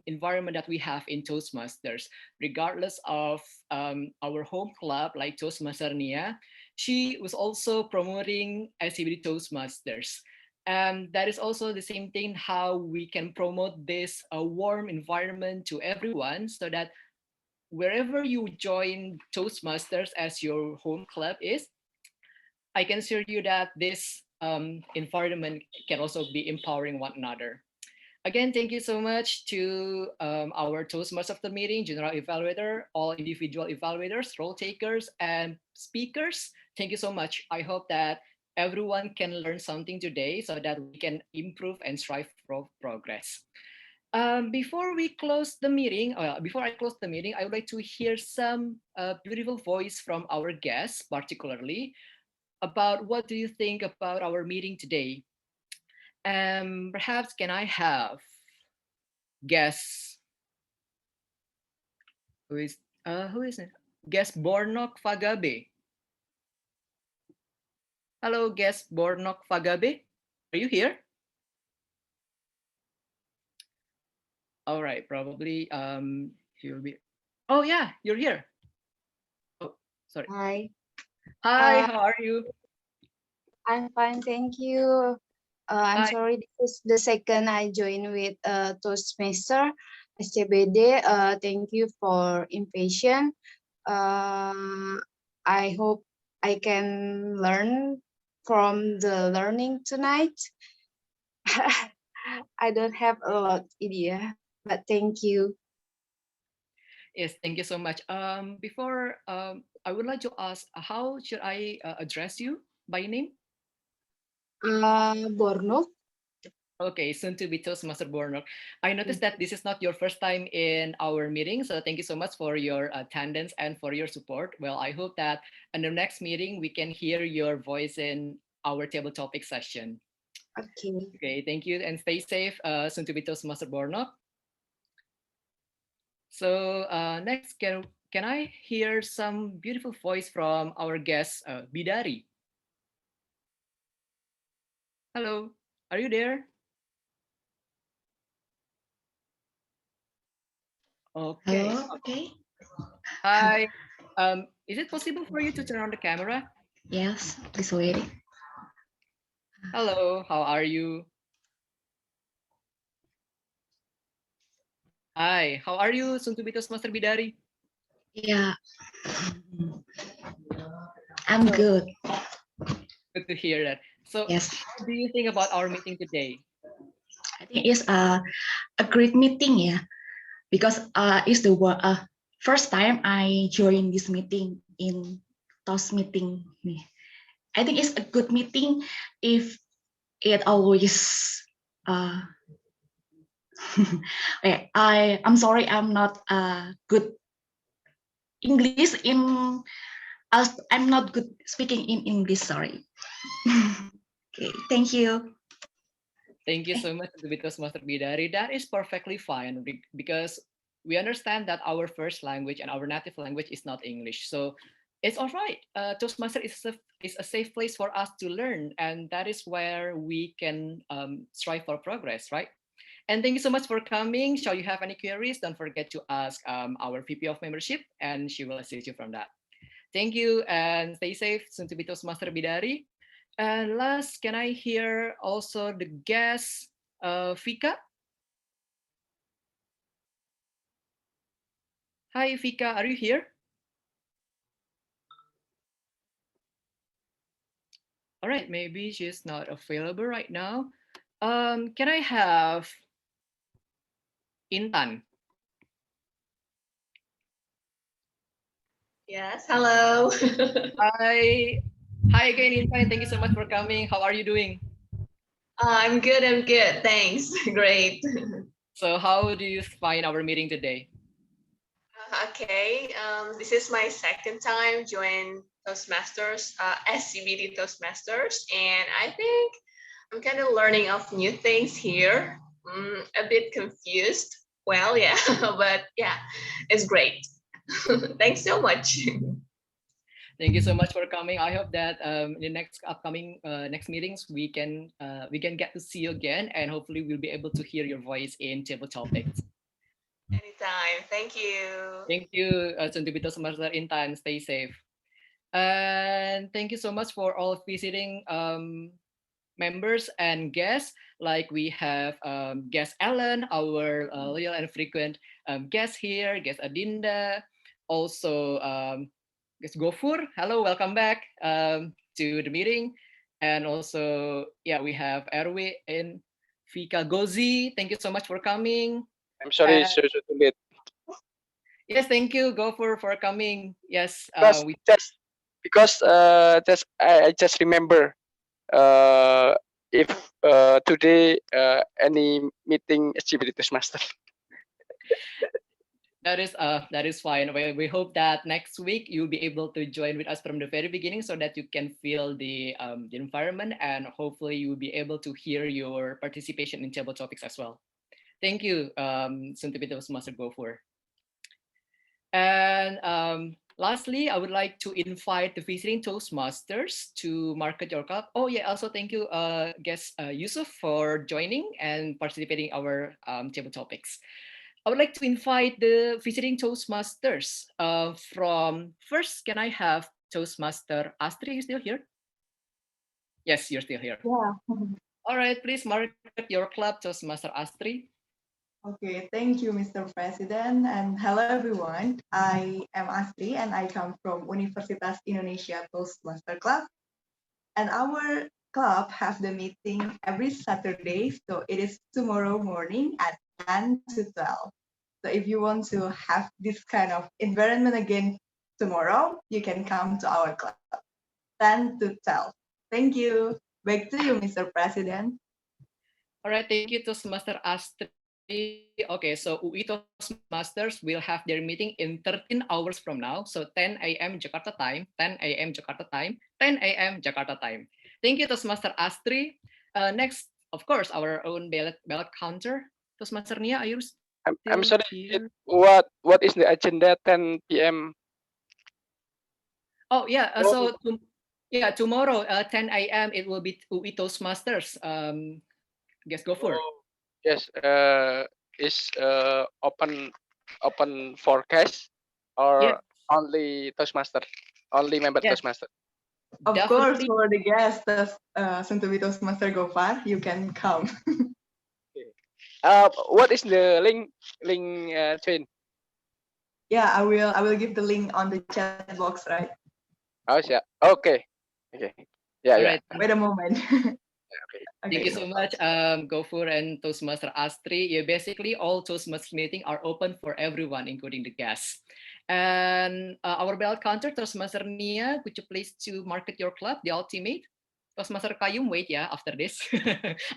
environment that we have in Toastmasters. Regardless of our home club like Toastmaster Nia, she was also promoting SCBD Toastmasters. And that is also the same thing how we can promote this warm environment to everyone, so that wherever you join Toastmasters as your home club is, I can assure you that this environment can also be empowering one another. Again, thank you so much to our Toastmasters of the meeting, General Evaluator, all individual evaluators, role takers, and speakers. Thank you so much. I hope that everyone can learn something today so that we can improve and strive for progress. Before we close the meeting, before I close the meeting, I would like to hear some beautiful voice from our guests, particularly about what do you think about our meeting today. Perhaps can I have guest who is it? Guest Bornok Fagabe. Hello, guest Bornok Fagabe. Are you here? All right, probably he'll be. Oh yeah, you're here. Oh, sorry. Hi. Hi, how are you? I'm fine, thank you. I'm Hi. sorry, this is the second I joined with Toastmaster SCBD. Thank you for invitation. I hope I can learn from the learning tonight. I don't have a lot idea, but thank you. Yes, thank you so much. Before I would like to ask, how should I address you by name? Borno. Okay, soon to be Toastmaster Borno. I noticed that this is not your first time in our meeting, so thank you so much for your attendance and for your support. Well, I hope that in the next meeting we can hear your voice in our table topic session. Okay. Okay, thank you and stay safe, soon to be Toastmaster Borno. So next, can I hear some beautiful voice from our guest, Bidari? Hello, are you there? Okay. Hello, okay. Hi. Is it possible for you to turn on the camera? Yes, please wait. Hello, how are you? Hi, how are you, soon to be Toastmaster Bidari? Yeah, I'm good. Good to hear that. So, Yes. how do you think about our meeting today? I think it's a great meeting, yeah, because it's the first time I join this meeting in Toast meeting. I think it's a good meeting if it always. I'm sorry, I'm not good English in. I'm not good speaking in English. Sorry. Okay, thank you. Thank you so much, Toastmaster Bidari. That is perfectly fine because we understand that our first language and our native language is not English. So it's all right. Toastmaster is a safe place for us to learn, and that is where we can strive for progress, right? And thank you so much for coming. Shall you have any queries? Don't forget to ask our VP of membership, and she will assist you from that. Thank you, and stay safe. Soon to be Toastmaster Bidari. And last, can I hear also the guest, Fika? Hi, Fika, are you here? All right, maybe she's not available right now. Can I have Intan? Yes, hello. Hi. Hi again, Intan. Thank you so much for coming. How are you doing? I'm good, thanks. Great. So how do you find our meeting today? Okay, this is my second time join Toastmasters, SCBD Toastmasters, and I think I'm kind of learning of new things here. A bit confused. Well, yeah, but yeah, it's great. Thanks so much. Thank you so much for coming. I hope that in the next upcoming next meetings we can get to see you again, and hopefully we'll be able to hear your voice in table topics. Anytime. Thank you. Thank you, Sundubito Semester Intan. Stay safe. And thank you so much for all visiting members and guests. Like we have guest Ellen, our loyal and frequent guest here, guest Adinda, also guest Gofur. Hello, welcome back to the meeting. And also, yeah, we have Erwi and Fika Gozi. Thank you so much for coming. I'm sorry, so too late. Yes, thank you, Gofur, for coming. Yes, Because I just remember if today any meeting SCBD Toastmaster. That is fine. We hope that next week you'll be able to join with us from the very beginning so that you can feel the environment, and hopefully you'll be able to hear your participation in table topics as well. Thank you, soon to be Toastmaster Gofur. And lastly, I would like to invite the visiting Toastmasters to market your club. Oh yeah, also thank you, guest Yusuf, for joining and participating in our table topics. I would like to invite the visiting Toastmasters from first, can I have Toastmaster Astri? You still here? Yes, you're still here. Yeah. All right, please market your club, Toastmaster Astri. Okay, thank you, Mr. President, and hello everyone. I am Astri and I come from Universitas Indonesia Toastmaster Club. And our club have the meeting every Saturday, so it is tomorrow morning at 10 to 12. So if you want to have this kind of environment again tomorrow, you can come to our club, 10 to 12. Thank you. Back to you, Mr. President. All right, thank you, Toastmaster Astri. Okay, so UI Toastmasters will have their meeting in 13 hours from now. So 10 a.m. Jakarta time, 10 a.m. Jakarta time, 10 a.m. Jakarta time. Thank you, Toastmaster Astri. Next, of course, our own ballot counter. Toastmaster Nia, are you I'm still sorry. here? What is the agenda 10 p.m.? Oh yeah, so tomorrow 10 a.m. it will be UI Toastmasters. Guess go for. Yes. Is open for cash or only Toastmaster? Only member Yes. Toastmaster. Of course, for the guests, soon to be Toastmaster Gopar, you can come. What is the link chain? Yeah, I will give the link on the chat box, right? Oh yeah. Okay. Yeah. All right. Wait a moment. Thank you so much, Gofur and Toastmaster Astri. Yeah, basically all Toastmasters meeting are open for everyone, including the guests. And our ballot counter, Toastmaster Nia, could you please to market your club, the Ultimate? Toastmaster Kayum, wait, yeah, after this.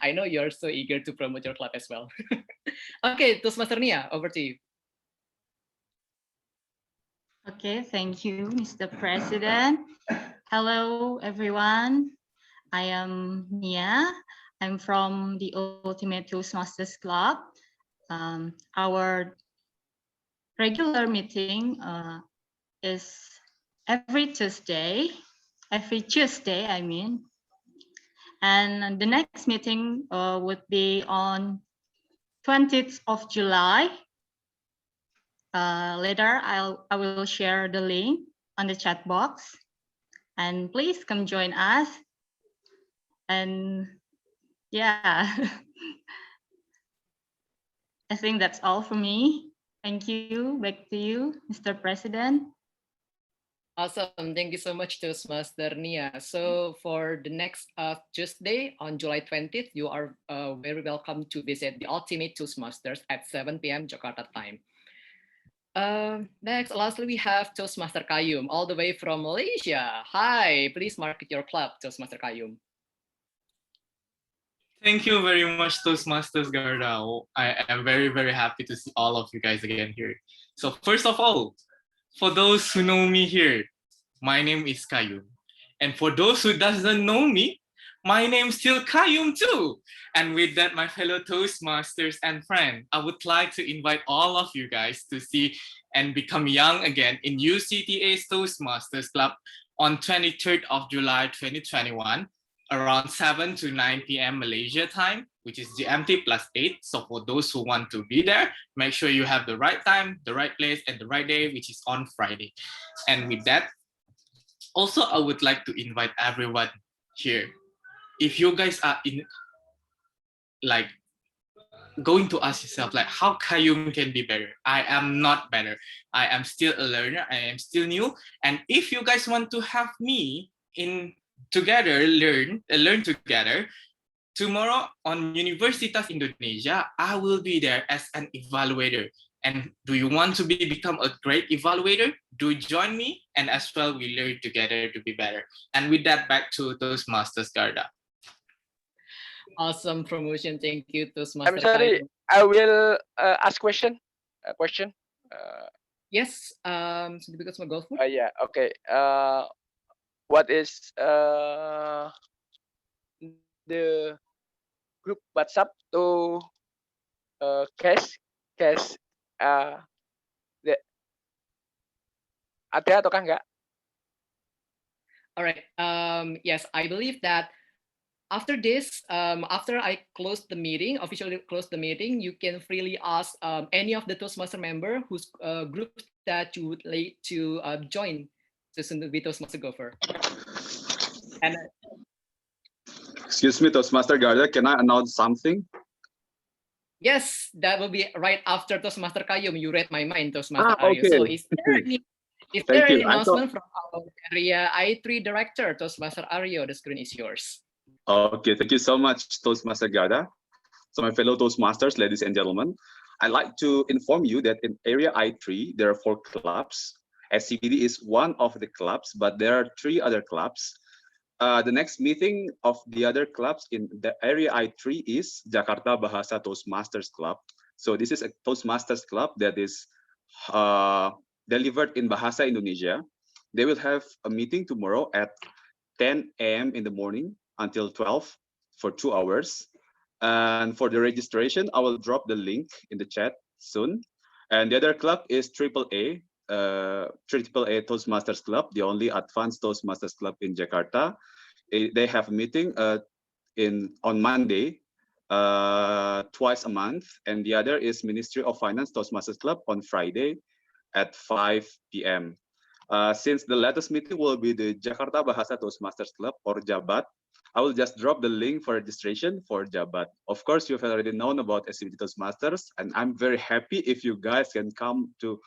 I know you're so eager to promote your club as well. Okay, Toastmaster Nia, over to you. Okay, thank you, Mr. President. Hello, everyone. I am Nia. I'm from the Ultimate Toastmasters Club. Our regular meeting is every Tuesday, I mean. And the next meeting would be on 20th of July. Later, I will share the link on the chat box. And please come join us. And yeah, I think that's all for me. Thank you. Back to you, Mr. President. Awesome. Thank you so much, Toastmaster Nia. So for the next Tuesday on July 20th, you are very welcome to visit the Ultimate Toastmasters at 7 p.m. Jakarta time. Next, lastly, we have Toastmaster Kayum, all the way from Malaysia. Hi, please market your club, Toastmaster Kayum. Thank you very much, Toastmasters Garda. I am very, very happy to see all of you guys again here. So first of all, for those who know me here, my name is Kayum. And for those who doesn't know me, my name's still Kayum too. And with that, my fellow Toastmasters and friends, I would like to invite all of you guys to see and become young again in UCTA's Toastmasters Club on 23rd of July 2021, around 7 to 9 p.m. Malaysia time, which is GMT +8. So for those who want to be there, make sure you have the right time, the right place, and the right day, which is on Friday. And with that, also, I would like to invite everyone here. If you guys are going to ask yourself, how Kayum can be better? I am not better. I am still a learner. I am still new. And if you guys want to have me together, learn together, tomorrow on Universitas Indonesia, I will be there as an evaluator. And do you want to become a great evaluator? Do join me, and as well, we learn together to be better. And with that, back to Toastmasters Garda. Awesome promotion. Thank you, Toastmaster. I'm sorry. I will ask a question. Yes. So because my golf. Yeah. Okay. What is the group WhatsApp to cash ada ataukah enggak? All right. Yes, I believe that after this, after I officially close the meeting, you can freely ask any of the Toastmaster member whose group that you would like to join to be Toastmaster Gopher. And excuse me, Toastmaster Garda, can I announce something? Yes, that will be right after Toastmaster Kayum. You read my mind, Toastmaster Aryo. Okay. So is there Is Thank there any you. I thought, announcement from our area I3 director, Toastmaster Aryo? The screen is yours. okay, thank you so much, Toastmaster Garda. So my fellow Toastmasters, ladies and gentlemen, I'd like to inform you that in Area I3, there are 4 clubs. SCBD is one of the clubs, but there are 3 other clubs. The next meeting of the other clubs in the Area I3 is Jakarta Bahasa Toastmasters Club. So this is a Toastmasters club that is delivered in Bahasa Indonesia. They will have a meeting tomorrow at 10 a.m. in the morning until 12 for 2 hours. And for the registration, I will drop the link in the chat soon. And the other club is AAA Toastmasters Club, the only advanced Toastmasters club in Jakarta. They have a meeting on Monday, twice a month. And the other is Ministry of Finance Toastmasters Club on Friday at 5 p.m. Since the latest meeting will be the Jakarta Bahasa Toastmasters Club or JABAT, I will just drop the link for registration for JABAT. Of course, you've already known about SCBD Toastmasters, and I'm very happy if you guys can come to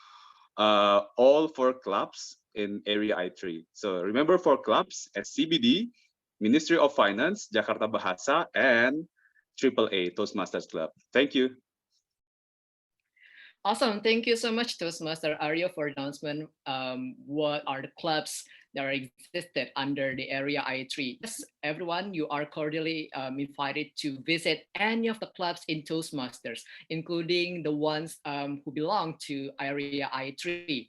all 4 clubs in Area I3. So remember 4 clubs: SCBD, Ministry of Finance, Jakarta Bahasa, and AAA Toastmasters Club. Thank you. Awesome. Thank you so much, Toastmaster Aryo, for announcement. What are the clubs that are existed under the Area I3? Yes, everyone, you are cordially invited to visit any of the clubs in Toastmasters, including the ones who belong to Area I3.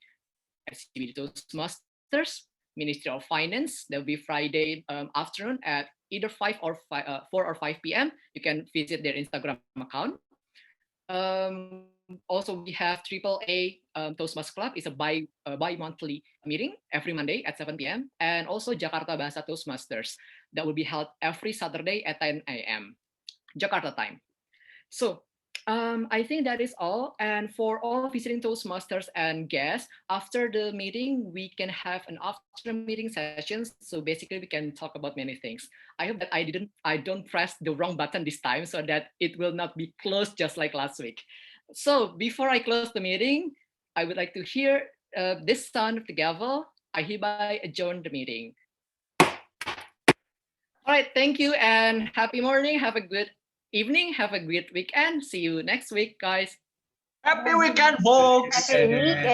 SCBD Toastmasters, Ministry of Finance. That will be Friday afternoon at either 4 or 5 p.m. You can visit their Instagram account. Also, we have AAA Toastmasters Club. It's a bi-monthly meeting every Monday at 7 p.m. And also Jakarta Bahasa Toastmasters that will be held every Saturday at 10 a.m. Jakarta time. So I think that is all. And for all visiting Toastmasters and guests, after the meeting, we can have an after meeting session. So basically, we can talk about many things. I hope that I don't press the wrong button this time so that it will not be closed just like last week. So before I close the meeting, I would like to hear this sound of the gavel. I hereby adjourn the meeting. All right, thank you and happy morning. Have a good evening. Have a great weekend. See you next week, guys. Happy weekend, folks. Happy weekend.